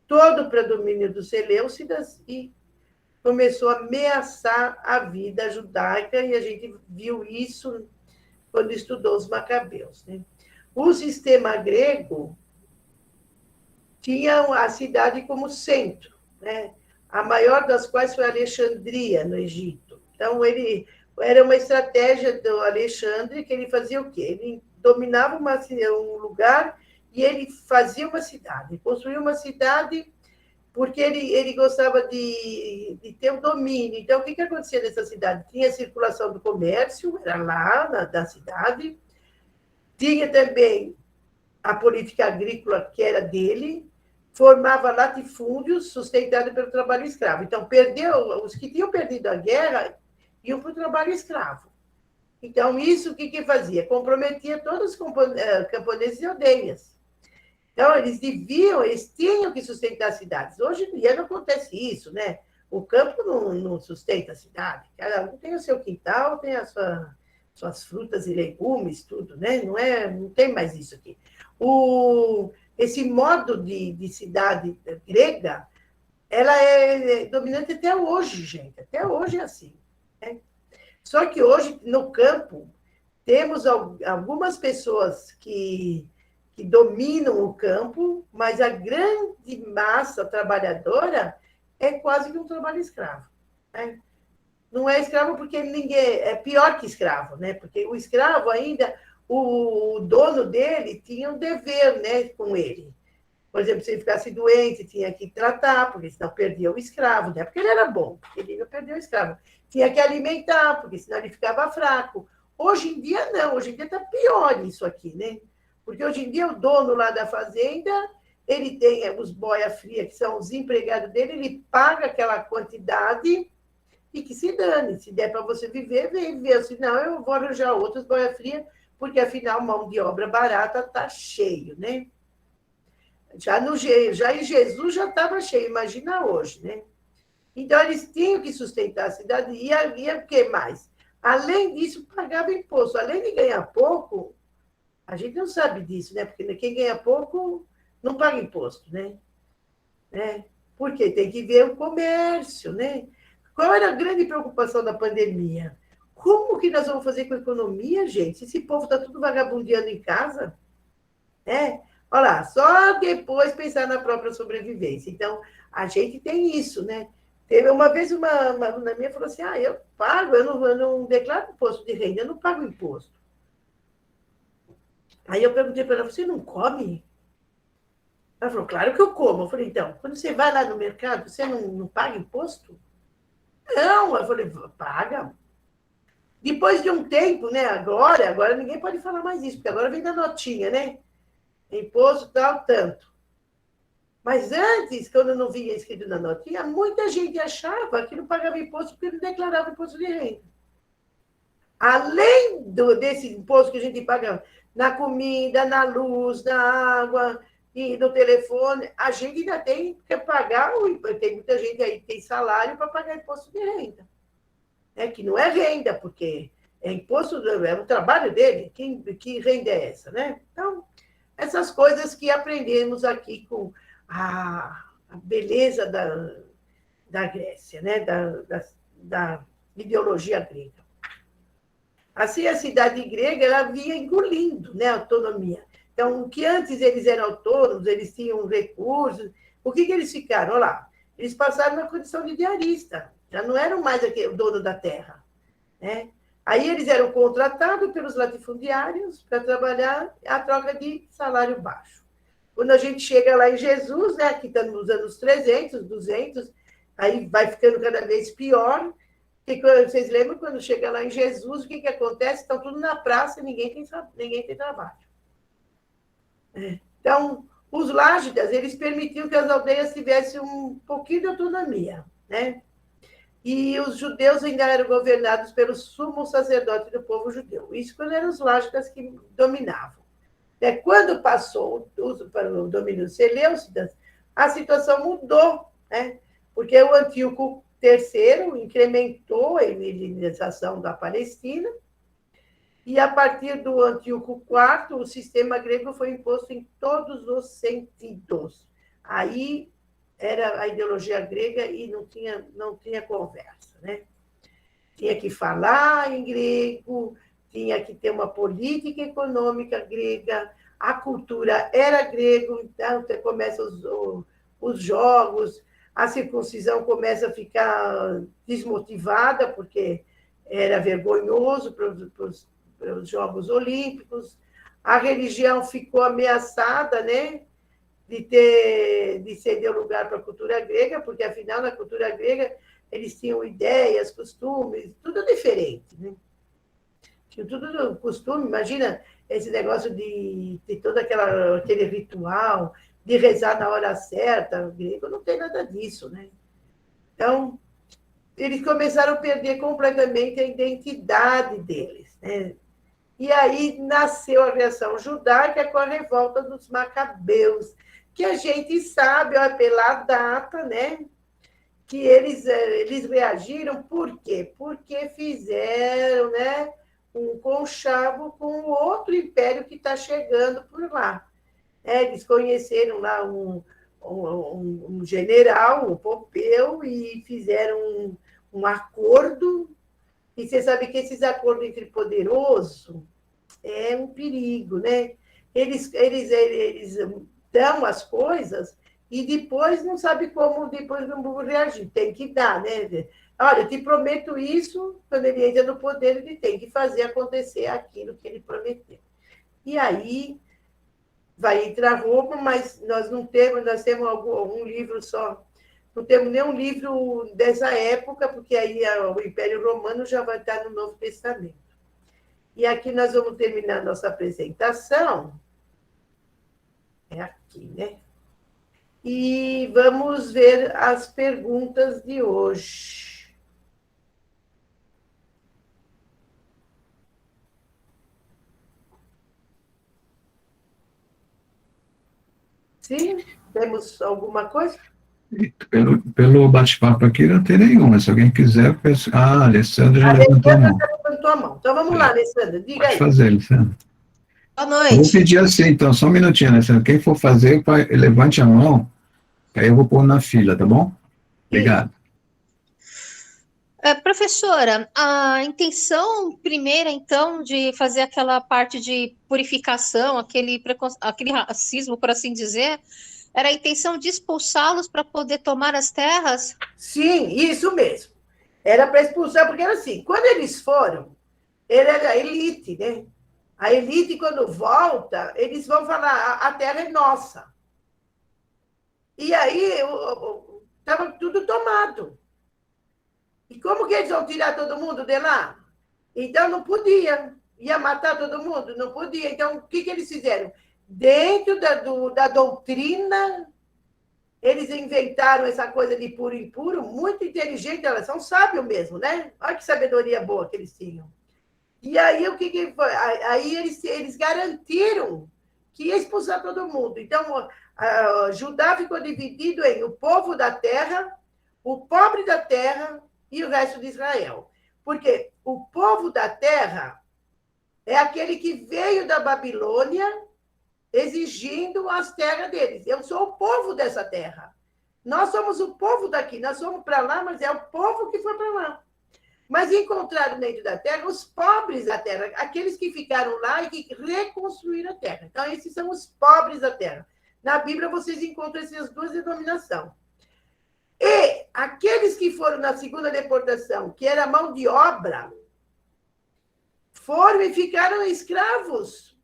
todo para domínio dos Seleucidas e começou a ameaçar a vida judaica, e a gente viu isso quando estudou os Macabeus, né? O sistema grego tinha a cidade como centro, né? A maior das quais foi Alexandria, no Egito. Então, era uma estratégia do Alexandre, que ele fazia o quê? Ele dominava um lugar e ele fazia uma cidade, construía uma cidade porque ele gostava de ter o domínio. Então, o que acontecia nessa cidade? Tinha circulação do comércio, era lá da cidade, tinha também a política agrícola, que era dele, formava latifúndios sustentados pelo trabalho escravo. Então, os que tinham perdido a guerra iam para o trabalho escravo. Então, isso o que fazia? Comprometia todos os camponeses e aldeias. Então, eles tinham que sustentar as cidades. Hoje em dia não acontece isso, né? O campo não sustenta a cidade. Cada um tem o seu quintal, tem suas frutas e legumes, tudo, né? Não tem mais isso aqui. Esse modo de cidade grega, ela é dominante até hoje, gente. Até hoje é assim. Né? Só que hoje, no campo, temos algumas pessoas que dominam o campo, mas a grande massa trabalhadora é quase que um trabalho escravo. Né? Não é escravo porque ninguém... É pior que escravo, né? Porque o escravo ainda, o dono dele tinha um dever, né, com ele. Por exemplo, se ele ficasse doente, tinha que tratar, porque senão perdia o escravo, não é porque ele era bom, porque ele ia perder o escravo. Tinha que alimentar, porque senão ele ficava fraco. Hoje em dia, não. Hoje em dia está pior isso aqui, né? Porque hoje em dia o dono lá da fazenda, ele tem os boia-fria, que são os empregados dele, ele paga aquela quantidade e que se dane. Se der para você viver, vem viver. Senão eu vou arranjar outros boia-fria, porque afinal mão de obra barata está cheio, né? Já em Jesus já estava cheio, imagina hoje, né? Então, eles tinham que sustentar a cidade e o que mais? Além disso, pagava imposto. Além de ganhar pouco, a gente não sabe disso, né? Porque quem ganha pouco não paga imposto, né? Porque tem que ver o comércio, né? Qual era a grande preocupação da pandemia? Como que nós vamos fazer com a economia, gente? Esse povo está tudo vagabundeando em casa, né? Olha lá, só depois pensar na própria sobrevivência. Então, a gente tem isso, né? Teve uma vez uma aluna minha falou assim: eu pago, eu não declaro imposto de renda, eu não pago imposto. Aí eu perguntei para ela: você não come? Ela falou: claro que eu como. Eu falei: então, quando você vai lá no mercado, você não paga imposto? Não, eu falei: paga. Depois de um tempo, né? Agora ninguém pode falar mais isso, porque agora vem da notinha, né? Imposto tal, tanto. Mas antes, quando eu não vinha escrito na notinha, muita gente achava que não pagava imposto porque não declarava imposto de renda. Além desse imposto que a gente paga na comida, na luz, na água e no telefone, a gente ainda tem que pagar, tem muita gente aí que tem salário para pagar imposto de renda. Que não é renda, porque é imposto, é o trabalho dele. Que renda é essa, né? Então, essas coisas que aprendemos aqui com a beleza da Grécia, né? da ideologia grega. Assim, a cidade grega ela vinha engolindo, né, a autonomia. Então, o que antes eles eram autônomos, eles tinham recursos, o que eles ficaram? Olha lá, eles passaram na condição de diarista, já não eram mais o dono da terra. Né? Aí eles eram contratados pelos latifundiários para trabalhar a troca de salário baixo. Quando a gente chega lá em Jesus, né, que está nos anos 300, 200, aí vai ficando cada vez pior. E vocês lembram quando chega lá em Jesus, o que acontece? Estão tudo na praça e ninguém tem trabalho. Então, os lágidas, eles permitiam que as aldeias tivessem um pouquinho de autonomia, né? E os judeus ainda eram governados pelo sumo sacerdote do povo judeu. Isso quando eram os lágidas que dominavam. Quando passou para o domínio seleucidas, a situação mudou, né? Porque o Antíoco III incrementou a helenização da Palestina e, a partir do Antíoco IV, o sistema grego foi imposto em todos os sentidos. Aí era a ideologia grega e não tinha conversa, né? Tinha que falar em grego, tinha que ter uma política econômica grega, a cultura era grego, então começam os jogos, a circuncisão começa a ficar desmotivada, porque era vergonhoso para os Jogos Olímpicos, a religião ficou ameaçada, né? de ceder lugar para a cultura grega, porque, afinal, na cultura grega, eles tinham ideias, costumes, tudo diferente, né? Tinha tudo no costume, imagina esse negócio de todo aquele ritual, de rezar na hora certa, o grego não tem nada disso, né? Então, eles começaram a perder completamente a identidade deles, né? E aí nasceu a reação judaica com a revolta dos macabeus, que a gente sabe, ó, pela data, né? Que eles reagiram, por quê? Porque fizeram, né, um conchavo com o outro império que está chegando por lá. Eles conheceram lá um general, o Pompeu, e fizeram um acordo. E você sabe que esses acordos entre poderosos é um perigo, né? Eles dão as coisas e depois não sabe como depois não vão reagir. Tem que dar, né? Olha, eu te prometo isso, quando ele entra no poder, ele tem que fazer acontecer aquilo que ele prometeu. E aí vai entrar Roma, mas nós temos algum livro só. Não temos nenhum livro dessa época, porque aí o Império Romano já vai estar no Novo Testamento. E aqui nós vamos terminar nossa apresentação. É aqui, né? E vamos ver as perguntas de hoje. Sim? Temos alguma coisa? Pelo bate-papo aqui, não tem nenhuma. Se alguém quiser. Ah, a Alessandra já levantou a mão. Levantou a mão. Então vamos lá, Alessandra, diga Pode aí. fazer, Alessandra. Boa Eu vou noite. pedir assim, então, só um minutinho, Alessandra. Quem for fazer, levante a mão, que aí eu vou pôr na fila, tá bom? Obrigado. Professora, a intenção primeira, então, de fazer aquela parte de purificação, aquele racismo, por assim dizer, era a intenção de expulsá-los para poder tomar as terras? Sim, isso mesmo. Era para expulsar, porque era assim, quando eles foram, ele era a elite, né? A elite, quando volta, eles vão falar, a terra é nossa. E aí estava tudo tomado. E como que eles vão tirar todo mundo de lá? Então não podia. Ia matar todo mundo? Não podia. Então, o que eles fizeram? Dentro da doutrina, eles inventaram essa coisa de puro e impuro, muito inteligente, elas são sábios mesmo, né? Olha que sabedoria boa que eles tinham. E aí o que foi? Aí eles garantiram que ia expulsar todo mundo. Então, Judá ficou dividido em o povo da terra, o pobre da terra e o resto de Israel. Porque o povo da terra é aquele que veio da Babilônia exigindo as terras deles. Eu sou o povo dessa terra. Nós somos o povo daqui. Nós somos para lá, mas é o povo que foi para lá. Mas encontraram dentro da terra os pobres da terra, aqueles que ficaram lá e que reconstruíram a terra. Então, esses são os pobres da terra. Na Bíblia, vocês encontram essas duas denominações. E aqueles que foram na segunda deportação, que era mão de obra, foram e ficaram escravos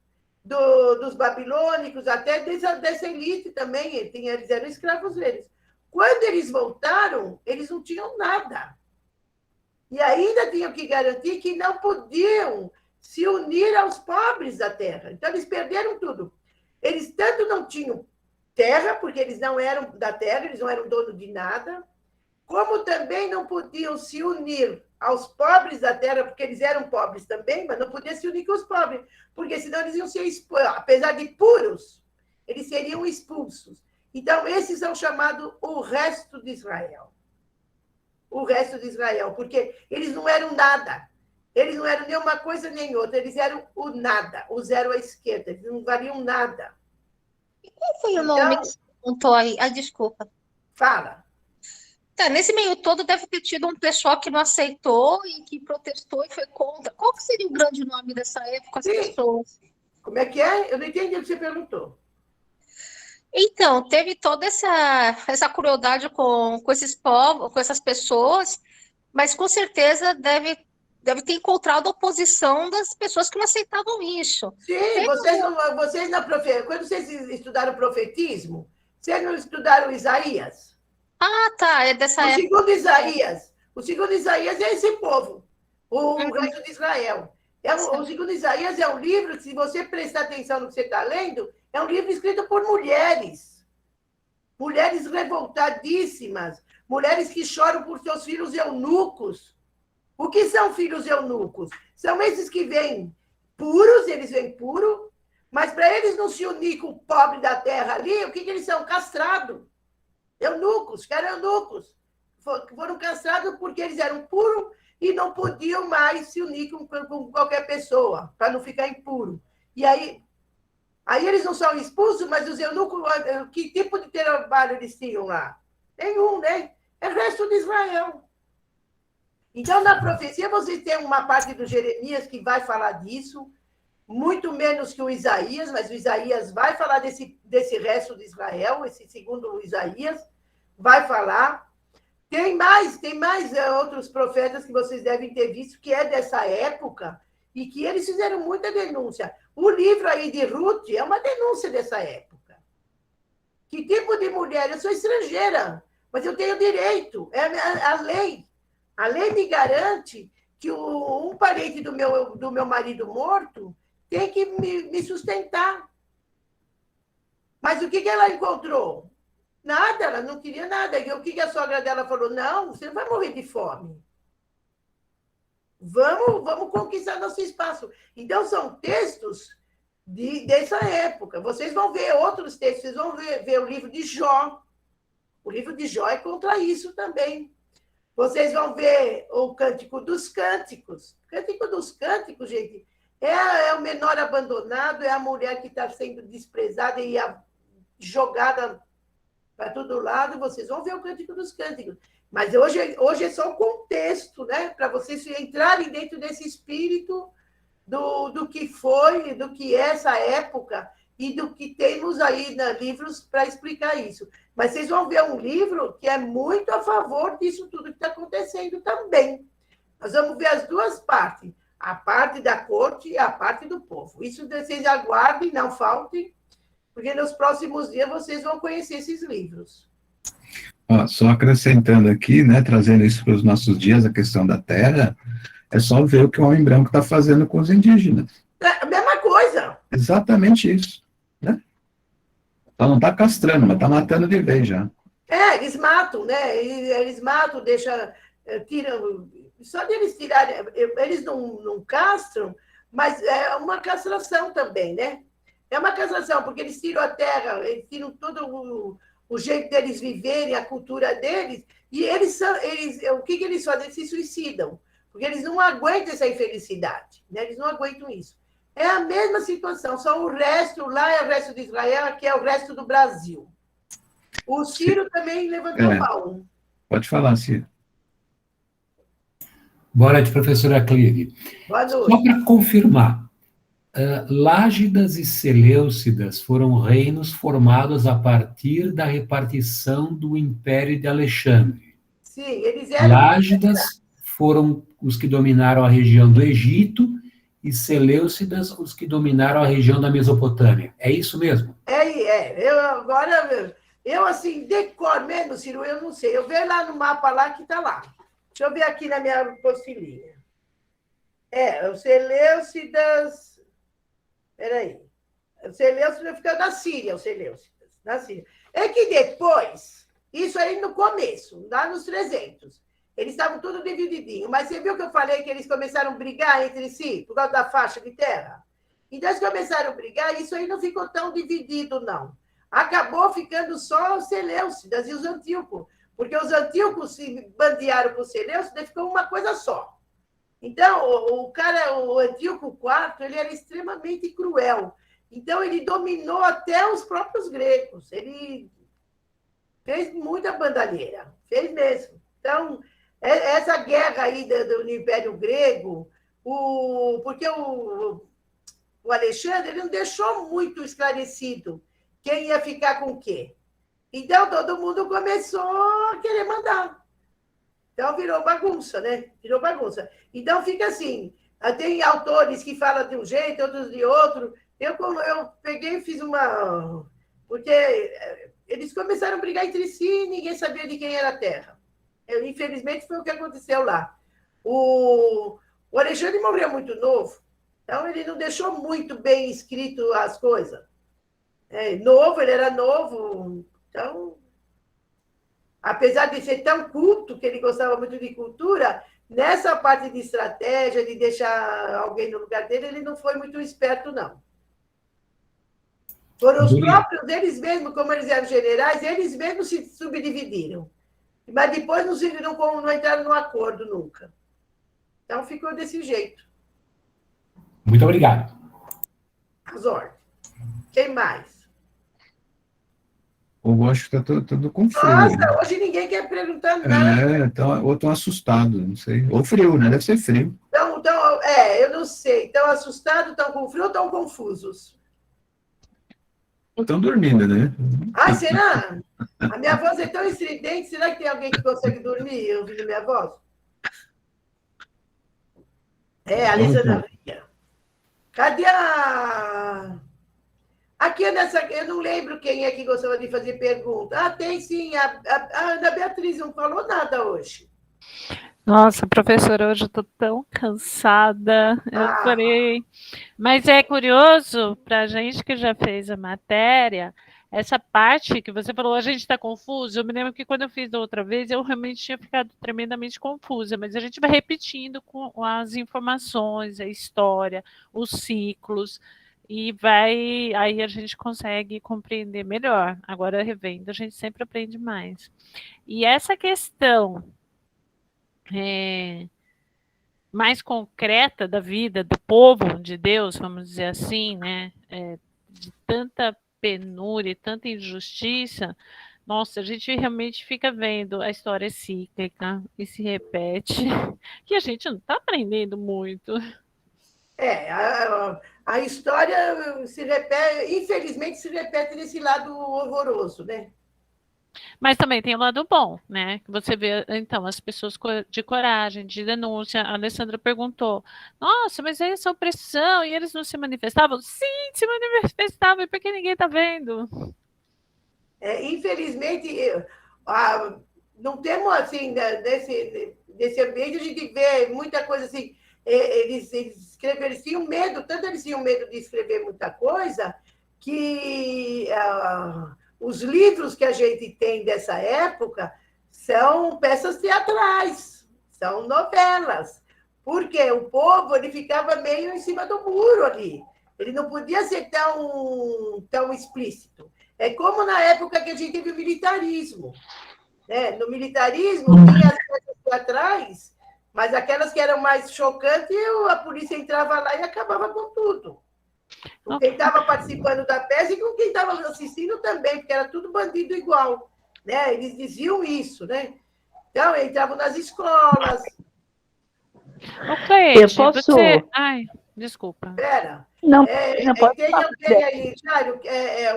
dos babilônicos, até dessa elite também, eles eram escravos deles. Quando eles voltaram, eles não tinham nada. E ainda tinham que garantir que não podiam se unir aos pobres da terra. Então, eles perderam tudo. Eles tanto não tinham terra, porque eles não eram da terra, eles não eram donos de nada, como também não podiam se unir aos pobres da terra, porque eles eram pobres também, mas não podiam se unir com os pobres, porque senão eles iam ser expulsos. Apesar de puros, eles seriam expulsos. Então, esses são chamados o resto de Israel. O resto de Israel, porque eles não eram nada. Eles não eram nem uma coisa nem outra, eles eram o nada, o zero à esquerda, eles não valiam nada. E qual foi o nome que você contou aí? Ah, desculpa. Fala. Tá, nesse meio todo deve ter tido um pessoal que não aceitou e que protestou e foi contra. Qual que seria o grande nome dessa época, as pessoas? Como é que é? Eu não entendi o que você perguntou. Então, teve toda essa crueldade com esses povos, com essas pessoas, mas com certeza deve deve ter encontrado oposição das pessoas que não aceitavam isso. Sim, vocês quando vocês estudaram profetismo, vocês não estudaram Isaías? Ah, tá, é dessa época. O segundo Isaías é esse povo, o resto de Israel. O segundo Isaías é um livro que, se você prestar atenção no que você está lendo, é um livro escrito por mulheres. Mulheres revoltadíssimas, mulheres que choram por seus filhos eunucos. O que são filhos eunucos? São esses que vêm puros, eles vêm puros, mas para eles não se unir com o pobre da terra ali, o que eles são? Castrados. Eunucos, que eram eunucos. Foram castrados porque eles eram puros e não podiam mais se unir com qualquer pessoa, para não ficar impuro. E aí eles não são expulsos, mas os eunucos, que tipo de trabalho eles tinham lá? Nenhum, né? É o resto de Israel. Então, na profecia, vocês têm uma parte do Jeremias que vai falar disso, muito menos que o Isaías, mas o Isaías vai falar desse resto de Israel, esse segundo Isaías, vai falar. Tem mais outros profetas que vocês devem ter visto, que é dessa época, e que eles fizeram muita denúncia. O livro aí de Ruth é uma denúncia dessa época. Que tipo de mulher? Eu sou estrangeira, mas eu tenho direito, é a lei. A lei me garante que um parente do meu marido morto tem que me sustentar. Mas o que ela encontrou? Nada, ela não queria nada. E o que a sogra dela falou? Não, você não vai morrer de fome. Vamos conquistar nosso espaço. Então, são textos dessa época. Vocês vão ver outros textos, vocês vão ver o livro de Jó. O livro de Jó é contra isso também. Vocês vão ver o Cântico dos Cânticos. O Cântico dos Cânticos, gente, é o menor abandonado, é a mulher que está sendo desprezada e jogada para todo lado. Vocês vão ver o Cântico dos Cânticos. Mas hoje é só o contexto, né? Para vocês entrarem dentro desse espírito do que foi, do que é essa época e do que temos aí livros para explicar isso. Mas vocês vão ver um livro que é muito a favor disso tudo que está acontecendo também. Nós vamos ver as duas partes, a parte da corte e a parte do povo. Isso vocês aguardem, não faltem, porque nos próximos dias vocês vão conhecer esses livros. Só acrescentando aqui, né, trazendo isso para os nossos dias, a questão da terra, é só ver o que o homem branco está fazendo com os indígenas. É a mesma coisa. Exatamente isso, né? Só não está castrando, mas está matando de vez já. Eles matam, né? Eles matam, tiram. Só deles tirarem, eles não castram, mas é uma castração também, né? É uma castração, porque eles tiram a terra, eles tiram todo o jeito deles viverem, a cultura deles, e o que eles fazem? Eles se suicidam, porque eles não aguentam essa infelicidade, né? Eles não aguentam isso. É a mesma situação, só o resto, lá é o resto de Israel, aqui é o resto do Brasil. O Ciro também levantou a mão. Pode falar, Ciro. Boa noite, professora Clive. Boa noite. Só para confirmar, Lágidas e Seleucidas foram reinos formados a partir da repartição do Império de Alexandre. Sim, eles eram... Lágidas foram os que dominaram a região do Egito e Seleucidas os que dominaram a região da Mesopotâmia. É isso mesmo? Eu assim, decor mesmo, Ciro, eu não sei. Eu vejo lá no mapa lá que está lá. Deixa eu ver aqui na minha apostilinha. O Seleucidas... Peraí. O Seleucidas fica na Síria, na Síria. É que depois, isso aí no começo, lá nos 300, eles estavam tudo divididinho. Mas você viu que eu falei que eles começaram a brigar entre si por causa da faixa de terra? Então, eles começaram a brigar e isso aí não ficou tão dividido, não. Acabou ficando só os Seleucidas e os Antíocos, porque os Antíocos se bandearam com os Seleucidas e ficou uma coisa só. Então, o Antíoco IV, ele era extremamente cruel. Então, ele dominou até os próprios gregos. Ele fez muita bandalheira, fez mesmo. Então, essa guerra aí do Império Grego, porque o Alexandre ele não deixou muito esclarecido quem ia ficar com o quê. Então, todo mundo começou a querer mandar. Então, virou bagunça, né? Virou bagunça. Então, fica assim, tem autores que falam de um jeito, outros de outro. Eu peguei e fiz uma... Porque eles começaram a brigar entre si e ninguém sabia de quem era a terra. Infelizmente, foi o que aconteceu lá. O Alexandre morreu muito novo, então ele não deixou muito bem escrito as coisas. Ele era novo, então, apesar de ser tão culto, que ele gostava muito de cultura, nessa parte de estratégia, de deixar alguém no lugar dele, ele não foi muito esperto, não. Foram os próprios, eles mesmos, como eles eram generais, eles mesmos se subdividiram. Mas depois não entraram no acordo nunca. Então, ficou desse jeito. Muito obrigado. As ordens. Quem mais? Eu acho que está tudo com frio. Nossa, hoje ninguém quer perguntar nada. Ou estão assustados, não sei. Ou frio, né? Deve ser frio. Então, eu não sei. Estão assustados, estão com frio ou estão confusos? Estão dormindo, né? Ai, será? A minha voz é tão estridente, será que tem alguém que consegue dormir ouvindo minha voz? Alessandra. Cadê a... Aqui eu não lembro quem é que gostava de fazer pergunta. Tem sim, a Ana Beatriz não falou nada hoje. Nossa, professora, hoje eu estou tão cansada. Eu parei. Mas é curioso, para a gente que já fez a matéria, essa parte que você falou, a gente está confuso. Eu me lembro que quando eu fiz da outra vez, eu realmente tinha ficado tremendamente confusa, mas a gente vai repetindo com as informações, a história, os ciclos, e aí a gente consegue compreender melhor. Agora, revendo, a gente sempre aprende mais. E essa questão mais concreta da vida do povo de Deus, vamos dizer assim, né? De tanta penúria, tanta injustiça, nossa, a gente realmente fica vendo a história cíclica e se repete, e a gente não está aprendendo muito. A história se repete, infelizmente se repete nesse lado horroroso, né? Mas também tem o lado bom, né? Que você vê, então, as pessoas de coragem, de denúncia. A Alessandra perguntou: nossa, mas essa opressão, e eles não se manifestavam? Sim, se manifestavam, e por que ninguém está vendo? Infelizmente, não temos, assim, nesse ambiente, a gente vê muita coisa assim. Eles tinham medo, tanto eles tinham medo de escrever muita coisa, que os livros que a gente tem dessa época são peças teatrais, são novelas, porque o povo ele ficava meio em cima do muro ali, ele não podia ser tão explícito. É como na época que a gente teve o militarismo, né? No militarismo tinha as peças teatrais, mas aquelas que eram mais chocantes, a polícia entrava lá e acabava com tudo. Com quem estava participando da peça e com quem estava assistindo também, porque era tudo bandido igual. Né? Eles diziam isso, né? Então, entravam nas escolas. Ok, eu posso... Você... Ai, desculpa. Espera. Não, tem alguém aí, Jário,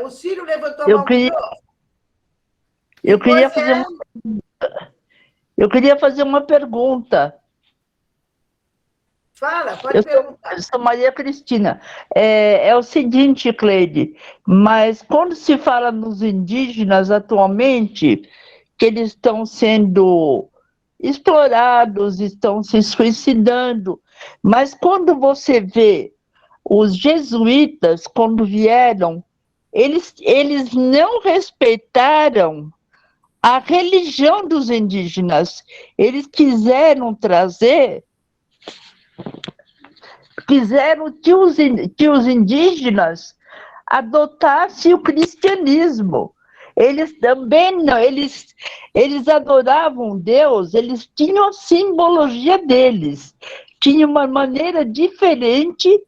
o Ciro levantou a mão. Eu queria fazer uma pergunta. Fala, pode perguntar. Eu sou Maria Cristina. É o seguinte, Cleide, mas quando se fala nos indígenas atualmente, que eles estão sendo explorados, estão se suicidando, mas quando você vê os jesuítas, quando vieram, eles não respeitaram a religião dos indígenas. Eles quiseram que os indígenas adotassem o cristianismo. Eles também não, eles adoravam Deus, eles tinham a simbologia deles, tinham uma maneira diferente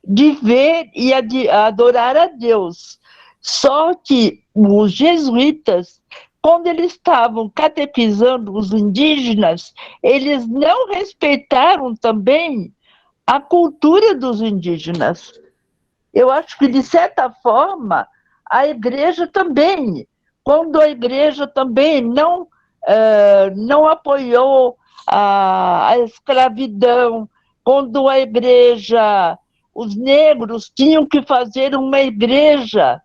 de ver e adorar a Deus. Só que os jesuítas, quando eles estavam catequizando os indígenas, eles não respeitaram também a cultura dos indígenas. Eu acho que, de certa forma, a igreja também, quando a igreja também não não apoiou a escravidão, quando a igreja, os negros tinham que fazer uma igreja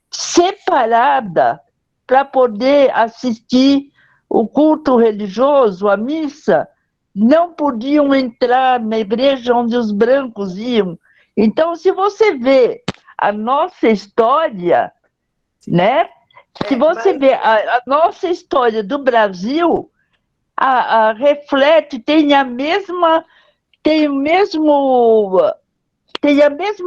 separada para poder assistir o culto religioso, a missa, não podiam entrar na igreja onde os brancos iam. Então, se você vê a nossa história, né? Se você vê a nossa história do Brasil, reflete, tem a mesma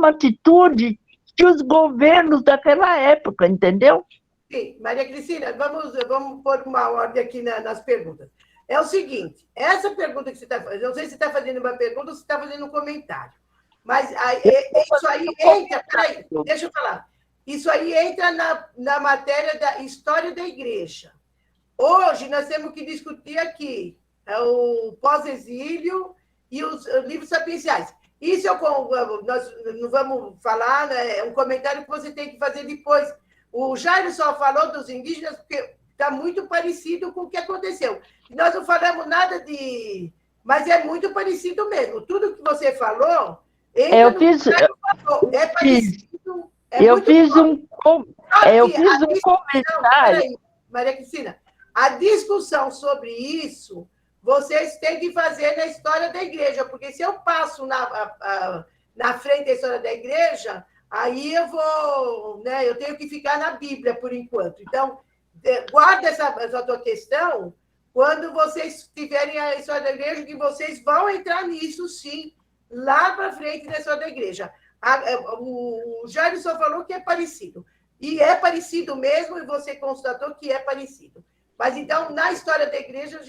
atitude que os governos daquela época, entendeu? Sim, Maria Cristina, vamos pôr uma ordem aqui nas perguntas. É o seguinte, essa pergunta que você está fazendo, não sei se você está fazendo uma pergunta ou se está fazendo um comentário, mas isso aí entra, peraí, deixa eu falar, isso aí entra na matéria da história da igreja. Hoje nós temos que discutir aqui o pós-exílio e os livros sapienciais. Isso nós não vamos falar, né, é um comentário que você tem que fazer depois. O Jairo só falou dos indígenas porque está muito parecido com o que aconteceu. Nós não falamos nada de... Mas é muito parecido mesmo. Tudo que você falou... Eu fiz um comentário. Peraí, Maria Cristina, a discussão sobre isso vocês têm que fazer na história da igreja, porque se eu passo na frente da história da igreja, aí eu vou, né, eu tenho que ficar na Bíblia por enquanto. Então, guarda essa tua questão quando vocês tiverem a história da igreja, que vocês vão entrar nisso, sim, lá para frente da história da igreja. O Jair só falou que é parecido. E é parecido mesmo, e você constatou que é parecido. Mas, então, na história da igreja,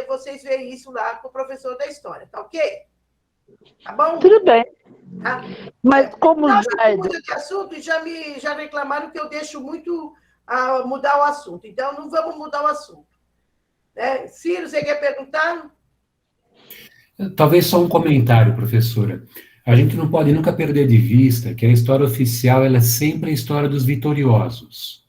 vocês veem isso lá com o professor da história, tá ok? Tá bom? Tudo bem. Tá? Mas como já muda de assunto e já reclamaram que eu deixo muito mudar o assunto. Então, não vamos mudar o assunto. Né? Ciro, você quer perguntar? Talvez só um comentário, professora. A gente não pode nunca perder de vista que a história oficial ela é sempre a história dos vitoriosos.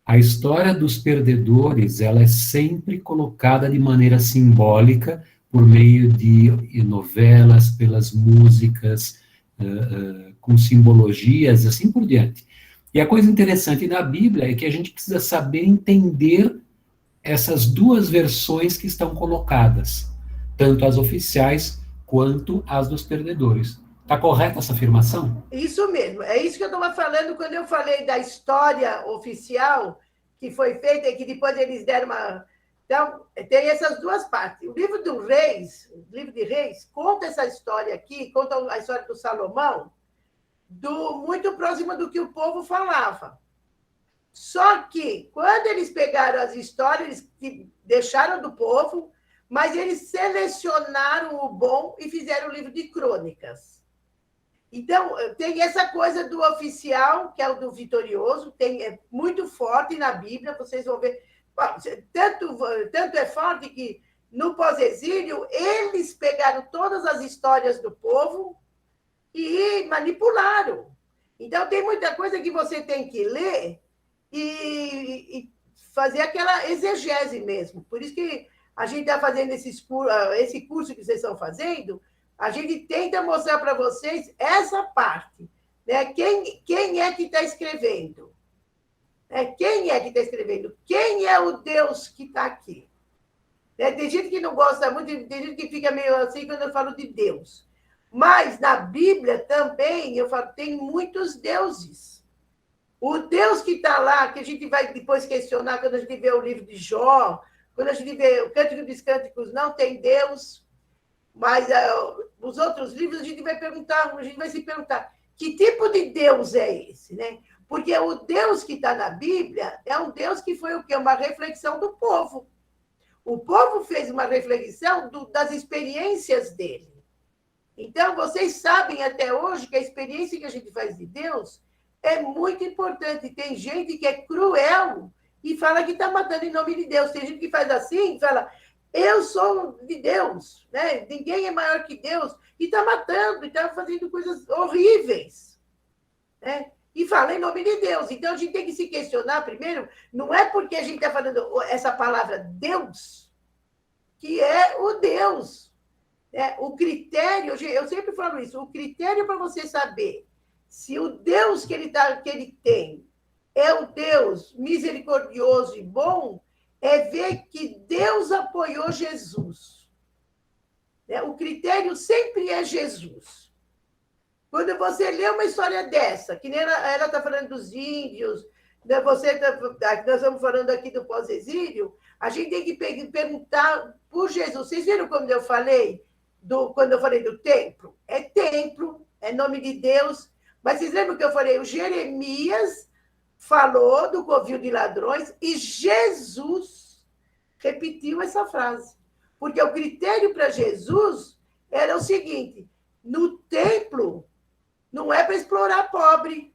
A história dos perdedores ela é sempre colocada de maneira simbólica por meio de novelas, pelas músicas, com simbologias, assim por diante. E a coisa interessante na Bíblia é que a gente precisa saber entender essas duas versões que estão colocadas, tanto as oficiais quanto as dos perdedores. Está correta essa afirmação? Isso mesmo, é isso que eu estava falando quando eu falei da história oficial que foi feita e que depois eles deram uma... Então, tem essas duas partes. O livro do Reis, o livro de Reis, conta essa história aqui, conta a história do Salomão, muito próxima do que o povo falava. Só que, quando eles pegaram as histórias, eles deixaram do povo, mas eles selecionaram o bom e fizeram o livro de crônicas. Então, tem essa coisa do oficial, que é o do vitorioso, é muito forte na Bíblia, vocês vão ver. Tanto é forte que, no pós-exílio, eles pegaram todas as histórias do povo e manipularam. Então, tem muita coisa que você tem que ler e fazer aquela exegese mesmo. Por isso que a gente está fazendo esse curso que vocês estão fazendo, a gente tenta mostrar para vocês essa parte. Né? Quem é que está escrevendo? Quem é que está escrevendo? Quem é o Deus que está aqui? Tem gente que não gosta muito, tem gente que fica meio assim quando eu falo de Deus. Mas na Bíblia também, eu falo, tem muitos deuses. O Deus que está lá, que a gente vai depois questionar quando a gente vê o livro de Jó, quando a gente vê o Cântico dos Cânticos, não tem Deus, mas os outros livros a gente vai se perguntar, que tipo de Deus é esse? Né? Porque o Deus que está na Bíblia é um Deus que foi o quê? Uma reflexão do povo. O povo fez uma reflexão das experiências dele. Então, vocês sabem até hoje que a experiência que a gente faz de Deus é muito importante. Tem gente que é cruel e fala que está matando em nome de Deus. Tem gente que faz assim e fala, eu sou de Deus, né? Ninguém é maior que Deus. E está matando, e está fazendo coisas horríveis. Né? e fala em nome de Deus. Então, a gente tem que se questionar primeiro, não é porque a gente está falando essa palavra Deus, que é o Deus. O critério, eu sempre falo isso, o critério para você saber se o Deus que ele tem é o Deus misericordioso e bom, é ver que Deus apoiou Jesus. O critério sempre é Jesus. Quando você lê uma história dessa, que nem ela está falando dos índios, nós estamos falando aqui do pós-exílio, a gente tem que perguntar por Jesus. Vocês viram como eu falei, quando eu falei do templo? É templo, é nome de Deus. Mas vocês lembram que eu falei? O Jeremias falou do covil de ladrões e Jesus repetiu essa frase. Porque o critério para Jesus era o seguinte: no templo não é para explorar pobre.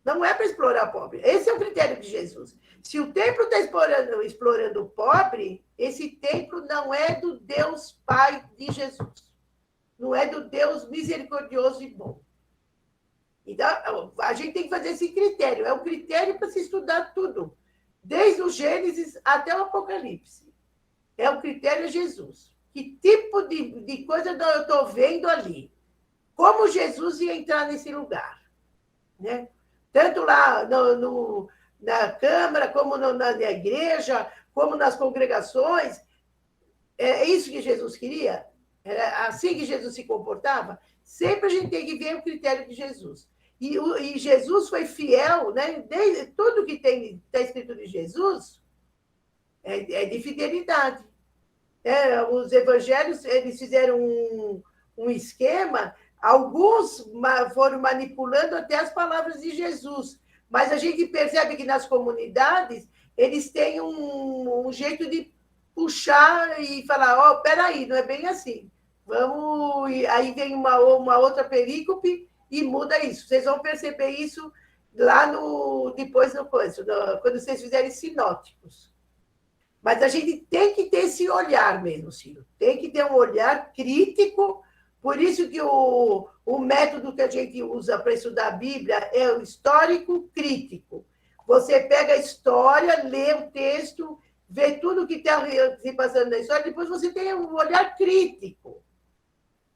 Não é para explorar pobre. Esse é o critério de Jesus. Se o templo está explorando o pobre, esse templo não é do Deus Pai de Jesus. Não é do Deus misericordioso e bom. Então, a gente tem que fazer esse critério. É um critério para se estudar tudo. Desde o Gênesis até o Apocalipse. É o critério Jesus. Que tipo de coisa eu estou vendo ali? Como Jesus ia entrar nesse lugar? Né? Tanto lá na Câmara, como na igreja, como nas congregações. É isso que Jesus queria? Era assim que Jesus se comportava? Sempre a gente tem que ver o critério de Jesus. E Jesus foi fiel, né? Tudo que está escrito de Jesus é de fidelidade. Os evangelhos, eles fizeram um esquema, alguns foram manipulando até as palavras de Jesus, mas a gente percebe que nas comunidades eles têm um jeito de puxar e falar, peraí, não é bem assim. Vamos, aí vem uma outra perícope e muda isso. Vocês vão perceber isso lá depois quando vocês fizerem sinóticos. Mas a gente tem que ter esse olhar mesmo, Ciro. Tem que ter um olhar crítico. Por isso que o método que a gente usa para estudar a Bíblia é o histórico crítico. Você pega a história, lê o texto, vê tudo que está se passando na história, depois você tem um olhar crítico.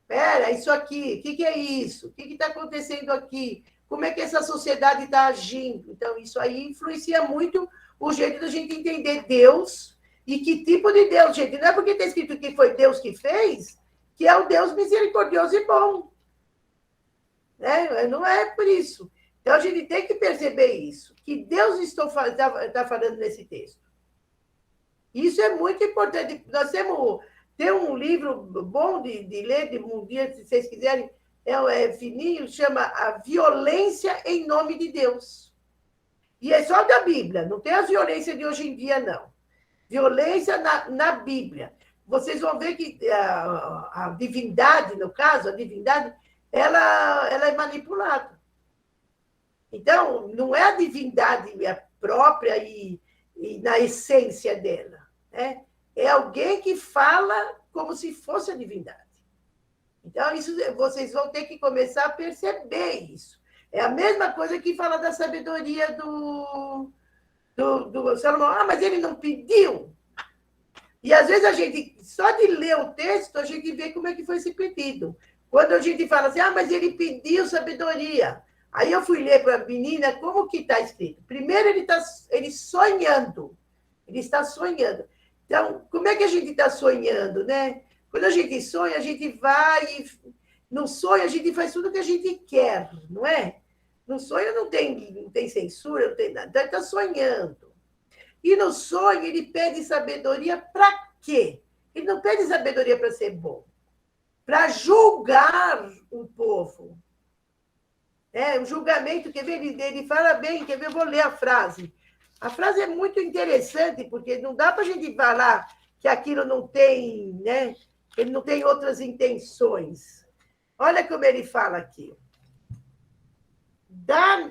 Espera, isso aqui, o que é isso? O que está acontecendo aqui? Como é que essa sociedade está agindo? Então, isso aí influencia muito o jeito da gente entender Deus e que tipo de Deus, gente. Não é porque está escrito que foi Deus que fez, que é o Deus misericordioso e bom. Né? Não é por isso. Então, a gente tem que perceber isso, que Deus está falando nesse texto. Isso é muito importante. Nós temos um livro bom de ler, de um dia, se vocês quiserem, é fininho, chama A Violência em Nome de Deus. E é só da Bíblia, não tem a violência de hoje em dia, não. Violência na Bíblia. Vocês vão ver que a divindade, no caso, ela é manipulada. Então, não é a divindade própria e na essência dela. Né? É alguém que fala como se fosse a divindade. Então, isso, vocês vão ter que começar a perceber isso. É a mesma coisa que fala da sabedoria do Salomão. Mas ele não pediu. E, às vezes, a gente, só de ler o texto, a gente vê como é que foi esse pedido. Quando a gente fala assim, mas ele pediu sabedoria. Aí eu fui ler para a menina como que está escrito. Primeiro, ele sonhando. Ele está sonhando. Então, como é que a gente está sonhando, né? Quando a gente sonha, a gente vai... No sonho, a gente faz tudo o que a gente quer, não é? No sonho não tem censura, não tem nada. Então, ele está sonhando. E no sonho, ele pede sabedoria para quê? Ele não pede sabedoria para ser bom. Para julgar o povo. O julgamento, quer ver? Ele fala bem, quer ver? Eu vou ler a frase. A frase é muito interessante, porque não dá para a gente falar que aquilo não tem, né? Ele não tem outras intenções. Olha como ele fala aqui. Dá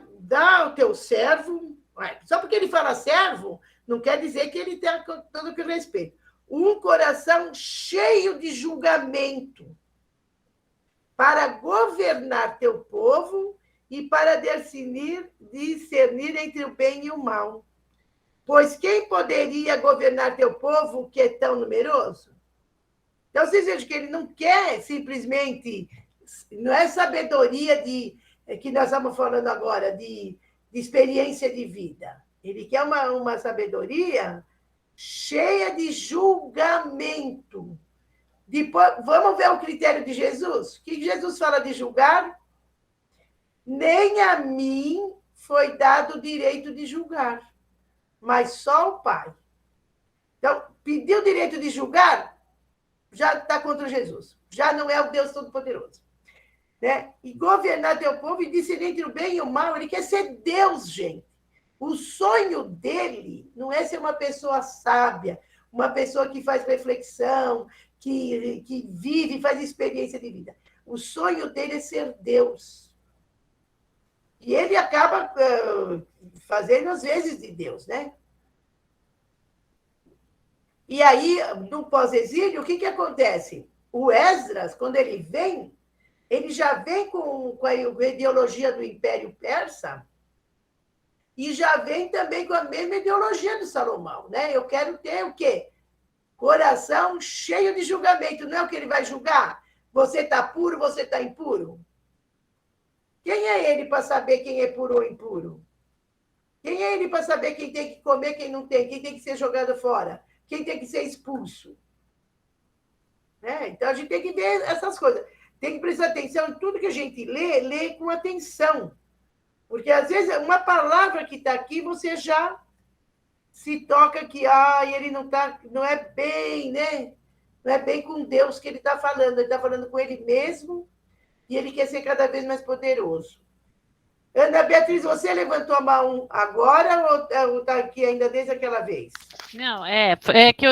ao teu servo, só porque ele fala servo, não quer dizer que ele tem todo o respeito. Um coração cheio de julgamento para governar teu povo e para discernir entre o bem e o mal. Pois quem poderia governar teu povo que é tão numeroso? Então, vocês vejam que ele não quer simplesmente, não é sabedoria que nós estamos falando agora, de experiência de vida. Ele quer uma sabedoria cheia de julgamento. Depois, vamos ver o critério de Jesus? O que Jesus fala de julgar? Nem a mim foi dado o direito de julgar, mas só o Pai. Então, pediu o direito de julgar, já está contra Jesus. Já não é o Deus Todo-Poderoso. Né? E governar teu povo e discernir entre o bem e o mal, ele quer ser Deus, gente. O sonho dele não é ser uma pessoa sábia, uma pessoa que faz reflexão, que vive, faz experiência de vida. O sonho dele é ser Deus. E ele acaba fazendo às vezes de Deus, né? E aí, no pós-exílio, o que acontece? O Esdras, quando ele vem, ele já vem com a ideologia do Império Persa e já vem também com a mesma ideologia do Salomão, né? Eu quero ter o quê? Coração cheio de julgamento. Não é o que ele vai julgar? Você está puro, você está impuro? Quem é ele para saber quem é puro ou impuro? Quem é ele para saber quem tem que comer, quem não tem? Quem tem que ser jogado fora? Quem tem que ser expulso? Né? Então, a gente tem que ver essas coisas. Tem que prestar atenção em tudo que a gente lê com atenção. Porque, às vezes, uma palavra que está aqui, você já se toca que ele não é bem, né? Não é bem com Deus que ele está falando. Ele está falando com ele mesmo e ele quer ser cada vez mais poderoso. Ana Beatriz, você levantou a mão agora ou está aqui ainda desde aquela vez? Não, é que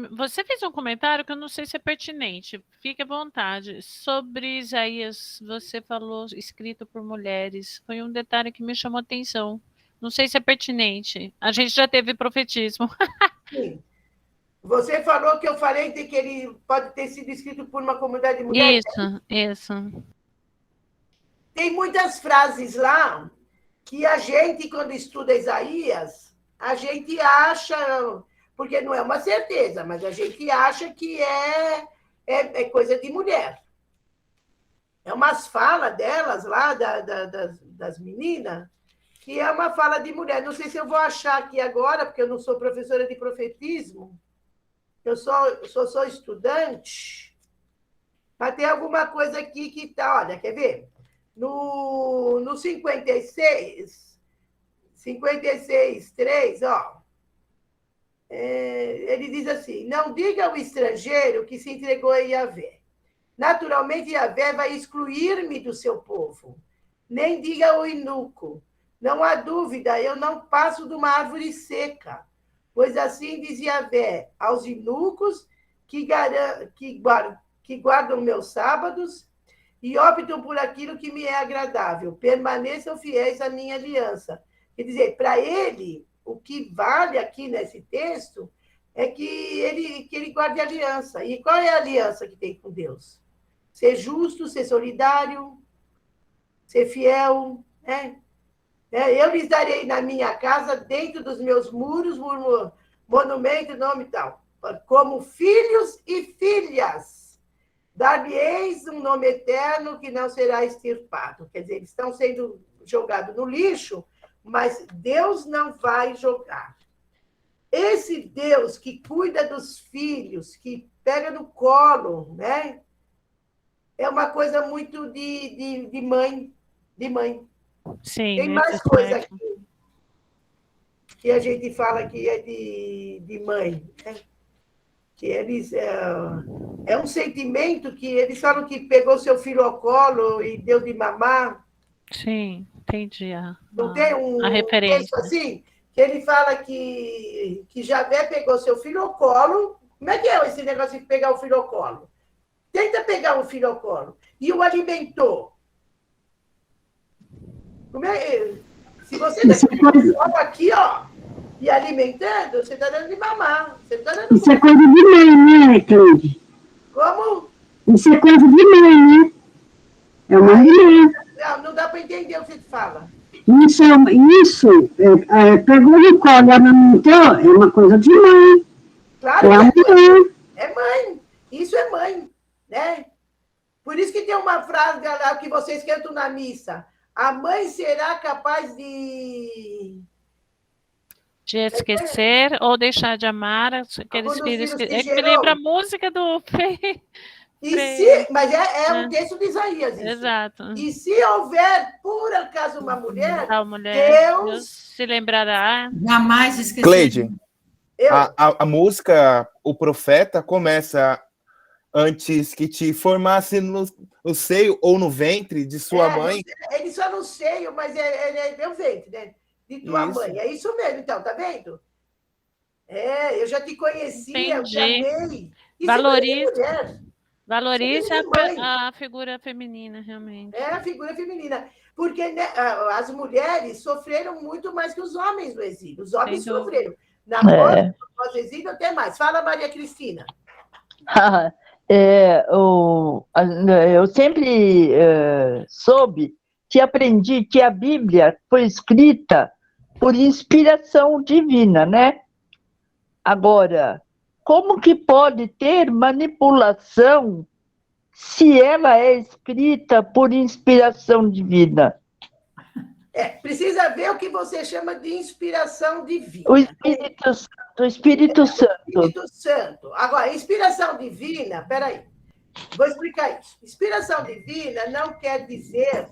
você fez um comentário que eu não sei se é pertinente. Fique à vontade. Sobre Isaías, você falou escrito por mulheres. Foi um detalhe que me chamou a atenção. Não sei se é pertinente. A gente já teve profetismo. Sim. Você falou que eu falei de que ele pode ter sido escrito por uma comunidade de mulheres. Isso. Tem muitas frases lá que a gente, quando estuda Isaías, a gente acha, porque não é uma certeza, mas a gente acha que é coisa de mulher. É umas falas delas lá, das meninas, que é uma fala de mulher. Não sei se eu vou achar aqui agora, porque eu não sou professora de profetismo, eu sou estudante, mas tem alguma coisa aqui que está, olha, quer ver? No 56, 3, ó, ele diz assim, não diga ao estrangeiro que se entregou a Yahvé. Naturalmente, Yahvé vai excluir-me do seu povo. Nem diga ao eunuco, não há dúvida, eu não passo de uma árvore seca. Pois assim diz Yahvé aos eunucos que guardam meus sábados e optam por aquilo que me é agradável. Permaneçam fiéis à minha aliança. Quer dizer, para ele, o que vale aqui nesse texto é que ele guarde a aliança. E qual é a aliança que tem com Deus? Ser justo, ser solidário, ser fiel, né? Eu lhes darei na minha casa, dentro dos meus muros, monumento, nome e tal, como filhos e filhas. Dar-lhe-eis um nome eterno que não será extirpado. Quer dizer, eles estão sendo jogados no lixo, mas Deus não vai jogar. Esse Deus que cuida dos filhos, que pega no colo, né? É uma coisa muito de mãe. Sim. Tem mais coisa aqui que a gente fala que é de mãe, né? Que eles é um sentimento que eles falam que pegou seu filho ao colo e deu de mamar. Sim, entendi. Não tem a referência assim? Que ele fala que Javé pegou seu filho ao colo. Como é que é esse negócio de pegar o filho ao colo? Tenta pegar o filho ao colo. E o alimentou. Como é? Se você está aqui, ó, e alimentando, você está dando de mamar. Você tá dando Isso é coisa de mãe, né, Cleide? Como? Isso é coisa de mãe, né? É uma mulher. Não dá para entender o que você fala. Pegou no colo, amamentou, é uma coisa de mãe. Claro É a que mulher. é mãe. Isso é mãe, né? Por isso que tem uma frase lá que vocês cantam na missa. A mãe será capaz de esquecer ou deixar de amar aqueles filhos que... É que me lembra a música do mas é um texto de Isaías, isso. Exato. E se houver, por acaso, uma mulher, Deus se lembrará. Jamais esquecer. Cleide, a música, o profeta, começa antes que te formasse no seio ou no ventre de sua mãe. Ele só no seio, mas ele é meu ventre, né? De tua mãe. É isso mesmo, então, tá vendo? Eu já te conhecia, eu te amei. Valorize a figura feminina, realmente. É a figura feminina. Porque né, as mulheres sofreram muito mais que os homens no exílio. Os homens sofreram. Na morte, no exílio, até mais. Fala, Maria Cristina. Eu sempre aprendi que a Bíblia foi escrita por inspiração divina, né? Agora, como que pode ter manipulação se ela é escrita por inspiração divina? Precisa ver o que você chama de inspiração divina. O Espírito Santo. Espírito Santo. Agora, inspiração divina, peraí, vou explicar isso. Inspiração divina não quer dizer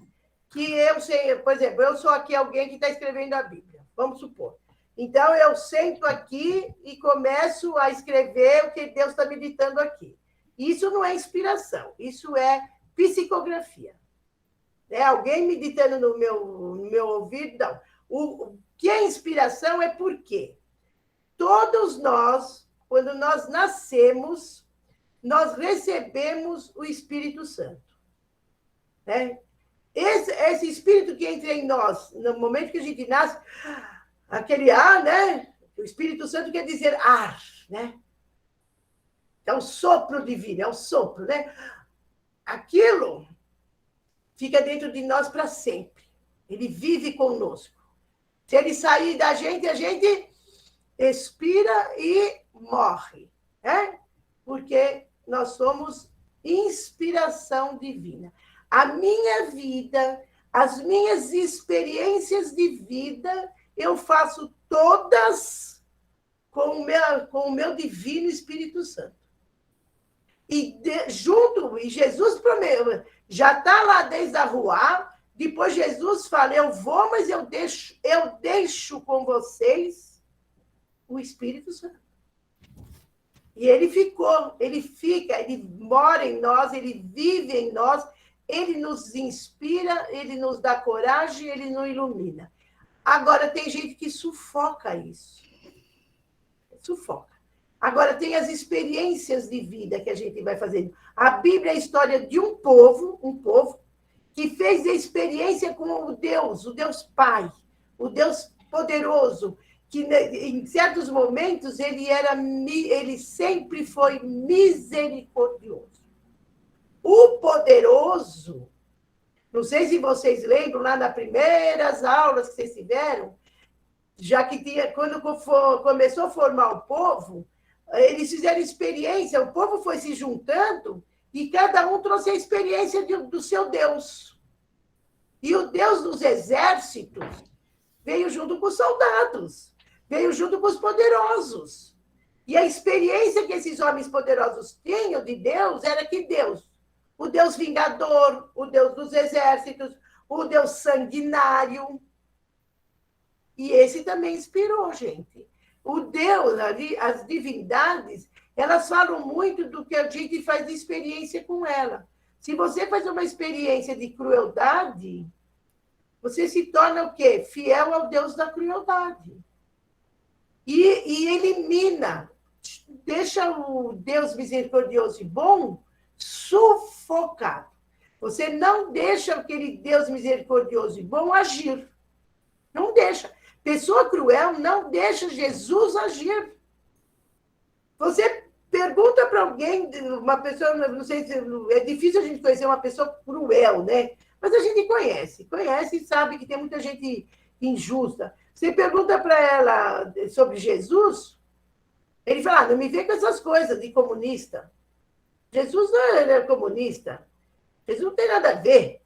que eu sei, por exemplo, eu sou aqui alguém que está escrevendo a Bíblia, vamos supor. Então, eu sento aqui e começo a escrever o que Deus está me ditando aqui. Isso não é inspiração, isso é psicografia. Alguém me ditando no meu ouvido, não. O que é inspiração é porque todos nós, quando nós nascemos, nós recebemos o Espírito Santo. Né? Esse Espírito que entra em nós, no momento que a gente nasce, aquele ar, né? O Espírito Santo quer dizer ar, né? É um sopro divino, é um sopro, né? Aquilo fica dentro de nós para sempre. Ele vive conosco. Se ele sair da gente, a gente expira e morre, né? Porque nós somos inspiração divina. A minha vida, as minhas experiências de vida, eu faço todas com o meu divino Espírito Santo. E Jesus prometeu, já está lá desde a rua, depois Jesus fala, eu vou, mas eu deixo com vocês o Espírito Santo. E ele fica, ele mora em nós, ele vive em nós, ele nos inspira, ele nos dá coragem, ele nos ilumina. Agora, tem gente que sufoca isso. Sufoca. Agora, tem as experiências de vida que a gente vai fazendo. A Bíblia é a história de um povo que fez a experiência com o Deus Pai, o Deus poderoso, que em certos momentos ele sempre foi misericordioso. O poderoso, não sei se vocês lembram, lá nas primeiras aulas que vocês tiveram, já que quando começou a formar o povo, eles fizeram experiência, o povo foi se juntando e cada um trouxe a experiência do seu Deus. E o Deus dos exércitos veio junto com os soldados, veio junto com os poderosos. E a experiência que esses homens poderosos tinham de Deus era que Deus, o Deus vingador, o Deus dos exércitos, o Deus sanguinário. E esse também inspirou, gente. O Deus, as divindades, elas falam muito do que a gente faz de experiência com ela. Se você faz uma experiência de crueldade, você se torna o quê? Fiel ao Deus da crueldade. E elimina, deixa o Deus misericordioso e bom sufocado. Você não deixa aquele Deus misericordioso e bom agir. Não deixa. Pessoa cruel não deixa Jesus agir. Você pergunta para alguém, uma pessoa, não sei se é difícil a gente conhecer uma pessoa cruel, né? Mas a gente conhece e sabe que tem muita gente injusta. Você pergunta para ela sobre Jesus, ele fala, não me vê com essas coisas de comunista. Jesus não é comunista. Jesus não tem nada a ver.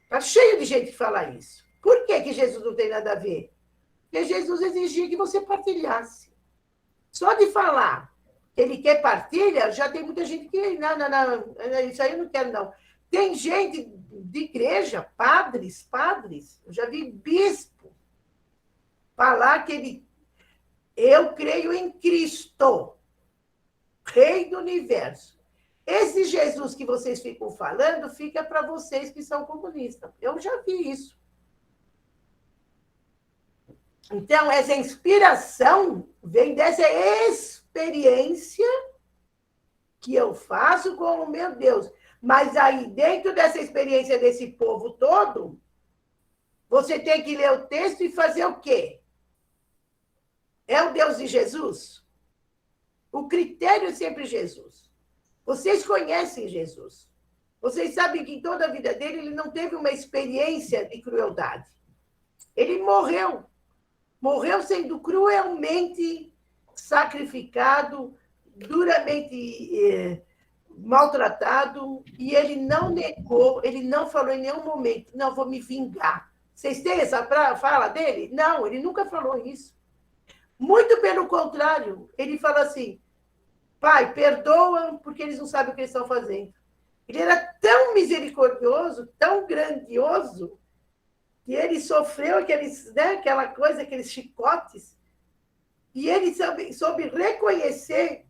Está cheio de gente que fala isso. Por que Jesus não tem nada a ver? Porque Jesus exigia que você partilhasse. Só de falar que ele quer partilha, já tem muita gente que, não, isso aí eu não quero, não. Tem gente de igreja, padres, eu já vi bispo falar que eu creio em Cristo, Rei do Universo. Esse Jesus que vocês ficam falando, fica para vocês que são comunistas. Eu já vi isso. Então, essa inspiração vem dessa experiência que eu faço com o meu Deus. Mas aí, dentro dessa experiência desse povo todo, você tem que ler o texto e fazer o quê? É o Deus de Jesus? O critério é sempre Jesus. Vocês conhecem Jesus. Vocês sabem que em toda a vida dele ele não teve uma experiência de crueldade. Ele morreu. Morreu sendo cruelmente sacrificado, duramente maltratado, e ele não negou, ele não falou em nenhum momento, não, vou me vingar. Vocês têm essa fala dele? Não, ele nunca falou isso. Muito pelo contrário, ele fala assim, Pai, perdoa, porque eles não sabem o que eles estão fazendo. Ele era tão misericordioso, tão grandioso, que ele sofreu aquela coisa, aqueles chicotes, e ele soube reconhecer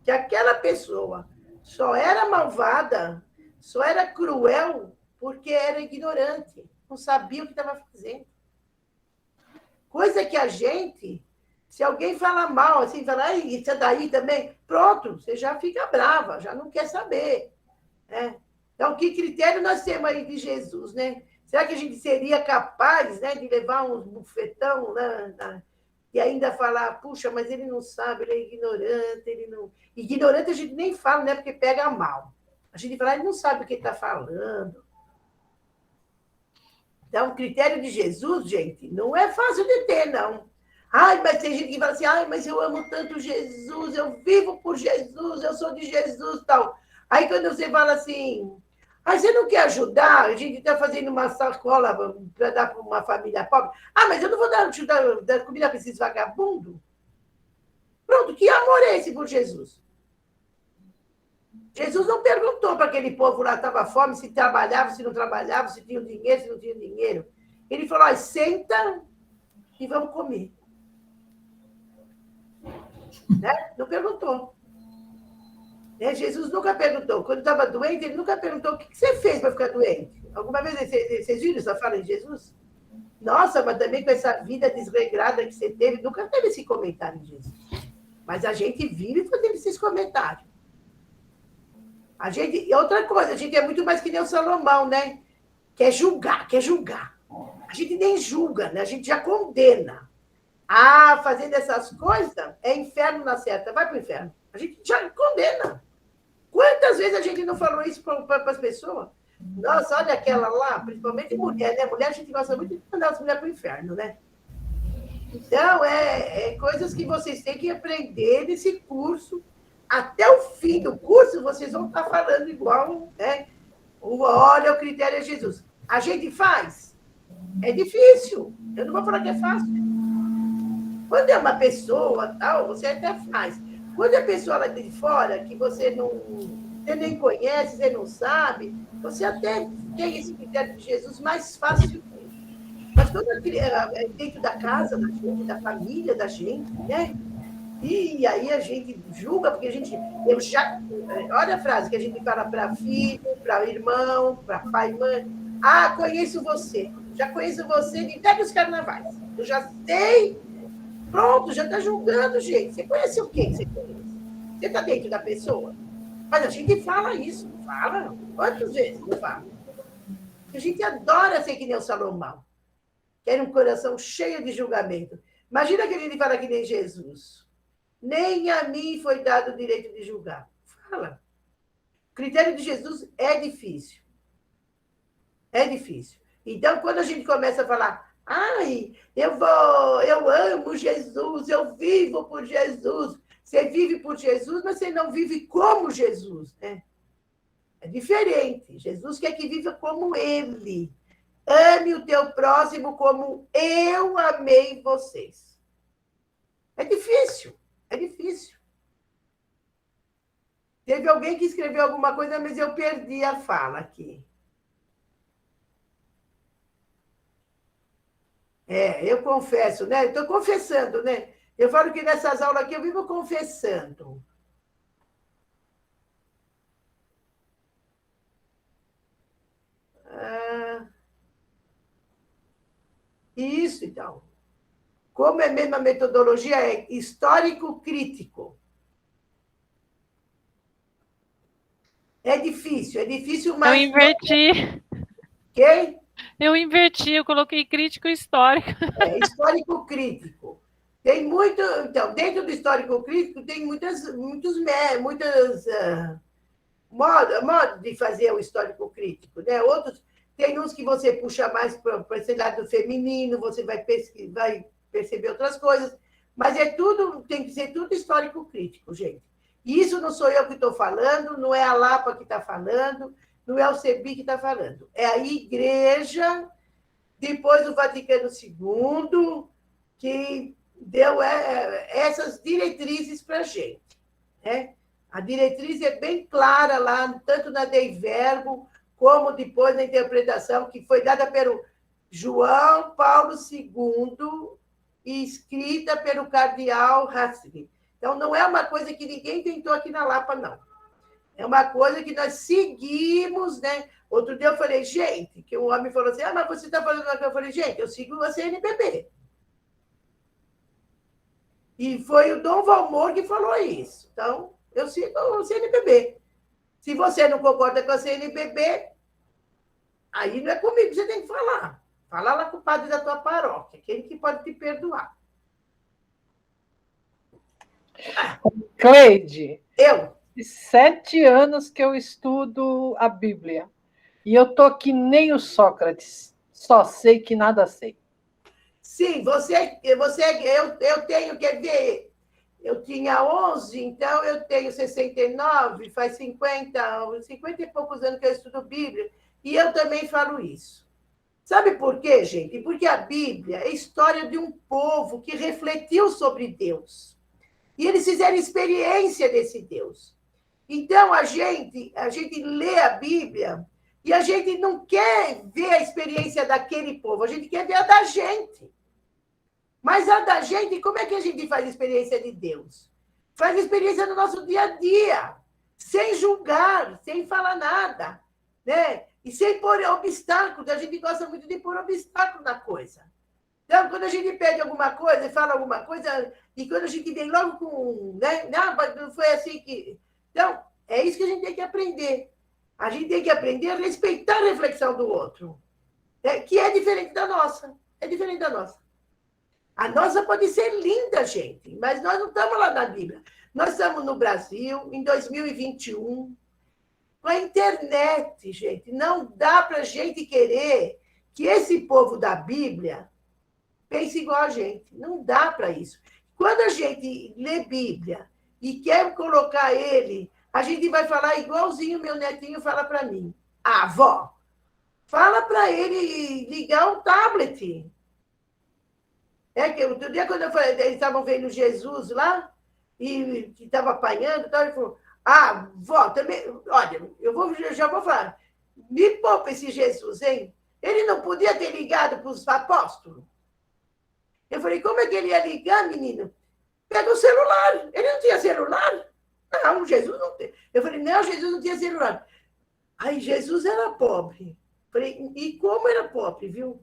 que aquela pessoa só era malvada, só era cruel, porque era ignorante, não sabia o que estava fazendo. Coisa que a gente, se alguém fala mal, assim, fala, isso daí também, pronto, você já fica brava, já não quer saber. Né? Então, que critério nós temos aí de Jesus, né? Será que a gente seria capaz, né, de levar uns bufetão, né, e ainda falar, puxa, mas ele não sabe, ele é ignorante, ele não... Ignorante a gente nem fala, né, porque pega mal. A gente fala, ele não sabe o que está falando. Então, o critério de Jesus, gente, não é fácil de ter, não. Ai, mas tem gente que fala assim, ai, mas eu amo tanto Jesus, eu vivo por Jesus, eu sou de Jesus, tal. Aí, quando você fala assim... Ah, você não quer ajudar? A gente está fazendo uma sacola para dar para uma família pobre. Ah, mas eu não vou dar comida para esses vagabundos? Pronto, que amor é esse por Jesus? Jesus não perguntou para aquele povo lá, estava fome, se trabalhava, se não trabalhava, se tinha dinheiro, se não tinha dinheiro. Ele falou, senta e vamos comer. Né? Não perguntou. Jesus nunca perguntou. Quando estava doente, ele nunca perguntou o que você fez para ficar doente. Alguma vez vocês viram essa fala de Jesus? Nossa, mas também com essa vida desregrada que você teve, nunca teve esse comentário de Jesus. Mas a gente vive fazendo esses comentários. E outra coisa, a gente é muito mais que nem o Salomão, né? Quer julgar. A gente nem julga, né? A gente já condena. Ah, fazendo essas coisas, é inferno na certa. Vai para o inferno. A gente já condena. Quantas vezes a gente não falou isso para as pessoas? Nossa, olha aquela lá, principalmente mulher, né? Mulher, a gente gosta muito de mandar as mulheres para o inferno, né? Então, coisas que vocês têm que aprender nesse curso. Até o fim do curso, vocês vão estar falando igual, né? Olha, o critério é Jesus. A gente faz? É difícil. Eu não vou falar que é fácil. Quando é uma pessoa, tal, você até faz. Quando é pessoa lá de fora, que você nem conhece, você não sabe, você até tem esse critério de Jesus mais fácil. Mas quando é dentro da casa da gente, da família da gente, né? E aí a gente julga, porque olha a frase que a gente fala para filho, para irmão, para pai e mãe. Ah, conheço você. Já conheço você de até os carnavais. Eu já sei. Pronto, já está julgando, gente. Você conhece o quê? Você está dentro da pessoa? Mas a gente fala isso, não fala? Quantas vezes não fala? A gente adora ser que nem o Salomão. Quer um coração cheio de julgamento. Imagina que ele fala que nem Jesus. Nem a mim foi dado o direito de julgar. Fala. O critério de Jesus é difícil. É difícil. Então, quando a gente começa a falar, ai, eu amo Jesus, eu vivo por Jesus. Você vive por Jesus, mas você não vive como Jesus, né? É diferente. Jesus quer que viva como Ele. Ame o teu próximo como eu amei vocês. É difícil, é difícil. Teve alguém que escreveu alguma coisa, mas eu perdi a fala aqui. Eu confesso, né? Estou confessando, né? Eu falo que nessas aulas aqui eu vivo confessando. Isso, então. Como é a mesma metodologia, é histórico-crítico. É difícil, mas... Eu inverti. Quem? Eu inverti, eu coloquei crítico histórico. Histórico-crítico. Tem muito... Então, dentro do histórico-crítico, tem muitos modos de fazer o histórico-crítico, né? Outros, tem uns que você puxa mais para esse lado feminino, você vai perceber outras coisas, mas tem que ser tudo histórico-crítico, gente. E isso não sou eu que estou falando, não é a Lapa que está falando, não é o CEBI que está falando. É a Igreja, depois do Vaticano II, que deu essas diretrizes para a gente, né? A diretriz é bem clara lá, tanto na Dei Verbo, como depois na interpretação que foi dada pelo João Paulo II e escrita pelo cardeal Ratzinger. Então, não é uma coisa que ninguém tentou aqui na Lapa, não. É uma coisa que nós seguimos, né? Outro dia eu falei, gente, que um homem falou assim, mas você está falando aqui? Eu falei, gente, eu sigo a CNBB. E foi o Dom Valmor que falou isso. Então, eu sigo o CNBB. Se você não concorda com a CNBB, aí não é comigo que você tem que falar. Fala lá com o padre da tua paróquia, quem que pode te perdoar. Cleide, eu? 7 anos que eu estudo a Bíblia. E eu tô que nem o Sócrates, só sei que nada sei. Sim, eu tenho, quer ver, eu tinha 11, então eu tenho 69, faz 50 e poucos anos que eu estudo Bíblia, e eu também falo isso. Sabe por quê, gente? Porque a Bíblia é a história de um povo que refletiu sobre Deus. E eles fizeram experiência desse Deus. Então, a gente lê a Bíblia e a gente não quer ver a experiência daquele povo, a gente quer ver a da gente. Mas a da gente, como é que a gente faz experiência de Deus? Faz experiência no nosso dia a dia, sem julgar, sem falar nada, né? E sem pôr obstáculos. A gente gosta muito de pôr obstáculo na coisa. Então, quando a gente pede alguma coisa e fala alguma coisa, e quando a gente vem logo com... Né? Não, foi assim que... Então, é isso que a gente tem que aprender. A gente tem que aprender a respeitar a reflexão do outro, que é diferente da nossa. É diferente da nossa. A nossa pode ser linda, gente, mas nós não estamos lá na Bíblia. Nós estamos no Brasil, em 2021, com a internet, gente. Não dá para a gente querer que esse povo da Bíblia pense igual a gente. Não dá para isso. Quando a gente lê Bíblia e quer colocar ele, a gente vai falar igualzinho meu netinho fala para mim. Avó, fala para ele ligar um tablet. Que outro dia, quando eles estavam vendo Jesus lá, e que estava apanhando, ele falou, vó, também, olha, já vou falar, me poupa esse Jesus, hein? Ele não podia ter ligado para os apóstolos? Eu falei, como é que ele ia ligar, menino? Pega o celular. Ele não tinha celular? Não, Jesus não tem. Eu falei, não, Jesus não tinha celular. Aí, Jesus era pobre. Eu falei, e como era pobre, viu?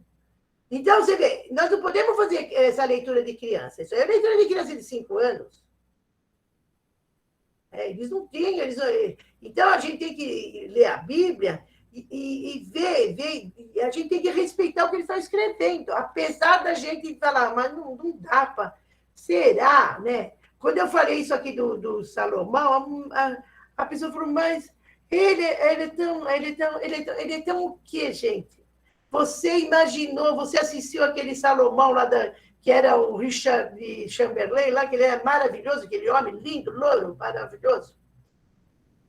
Então, você vê, nós não podemos fazer essa leitura de criança. Isso é leitura de criança de 5 anos. Eles não tinham. Então, a gente tem que ler a Bíblia e ver. A gente tem que respeitar o que ele está escrevendo. Apesar da gente falar, mas não dá para... Será, né? Quando eu falei isso aqui do Salomão, a pessoa falou, mas ele é tão o quê, gente? Você imaginou, você assistiu aquele Salomão lá, que era o Richard de Chamberlain, lá, que ele é maravilhoso, aquele homem lindo, louro, maravilhoso.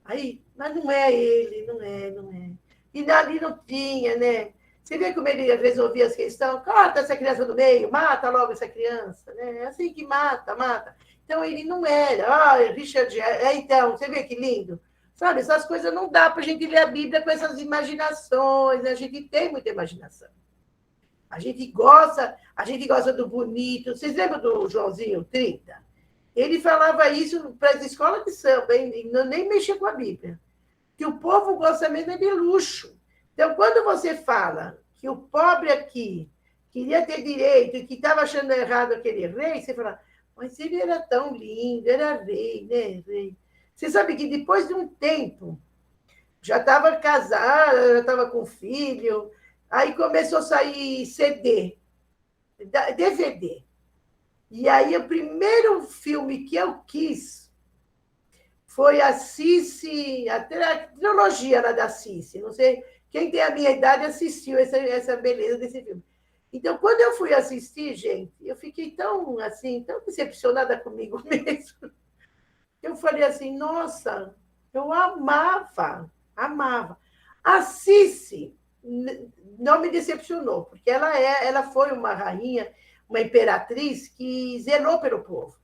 Aí, mas não é ele, não é. E ali não tinha, né? Você vê como ele resolvia as questões? Corta essa criança do meio, mata logo essa criança, né? É assim que mata. Então, ele não era. Richard, então, você vê que lindo? Sabe, essas coisas não dá para a gente ler a Bíblia com essas imaginações, né? A gente tem muita imaginação. A gente gosta do bonito. Vocês lembram do Joãozinho 30? Ele falava isso para as escolas de samba, hein? Nem mexia com a Bíblia. Que o povo gosta mesmo é de luxo. Então, quando você fala que o pobre aqui queria ter direito e que estava achando errado aquele rei, você fala, mas ele era tão lindo, era rei, né? Rei. Você sabe que depois de um tempo, já estava casada, já estava com filho, aí começou a sair CD, DVD. E aí o primeiro filme que eu quis foi a Cici, a trilogia lá da Cici. Não sei, quem tem a minha idade assistiu essa beleza desse filme. Então, quando eu fui assistir, gente, eu fiquei tão decepcionada comigo mesmo. Eu falei assim, nossa, eu amava. A Cici não me decepcionou, porque ela foi uma rainha, uma imperatriz que zelou pelo povo.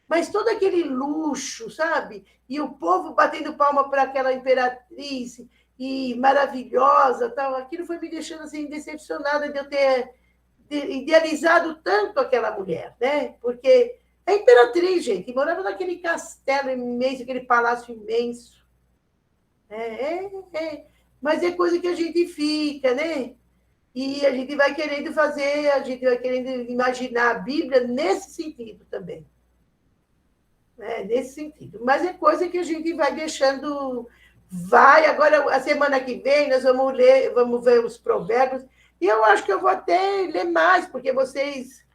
Mas todo aquele luxo, sabe? E o povo batendo palma para aquela imperatriz e maravilhosa, tal, aquilo foi me deixando assim decepcionada de eu ter idealizado tanto aquela mulher, né? Porque a imperatriz, gente, morava naquele castelo imenso, aquele palácio imenso. Mas é coisa que a gente fica, né? E a gente vai querendo fazer, a gente vai querendo imaginar a Bíblia nesse sentido também. Nesse sentido. Mas é coisa que a gente vai deixando. Agora, a semana que vem, nós vamos ver os provérbios. E eu acho que eu vou até ler mais, porque vocês.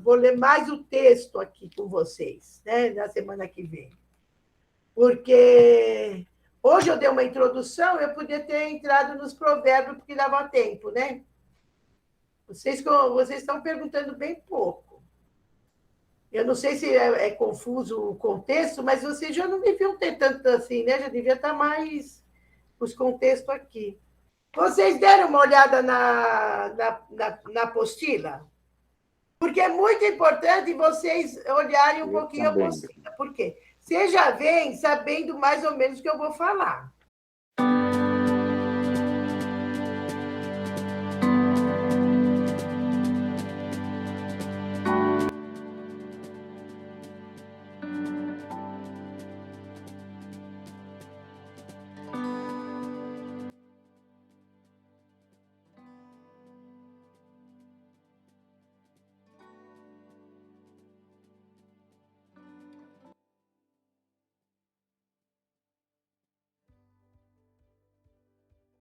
Vou ler mais o texto aqui com vocês, né, na semana que vem. Porque hoje eu dei uma introdução, eu podia ter entrado nos provérbios, porque dava tempo, né? Vocês estão perguntando bem pouco. Eu não sei se é confuso o contexto, mas vocês já não deviam ter tanto assim, né? Já devia estar mais os contextos aqui. Vocês deram uma olhada na apostila? Porque é muito importante vocês olharem um pouquinho a apostila. Por quê? Você já vem sabendo mais ou menos o que eu vou falar.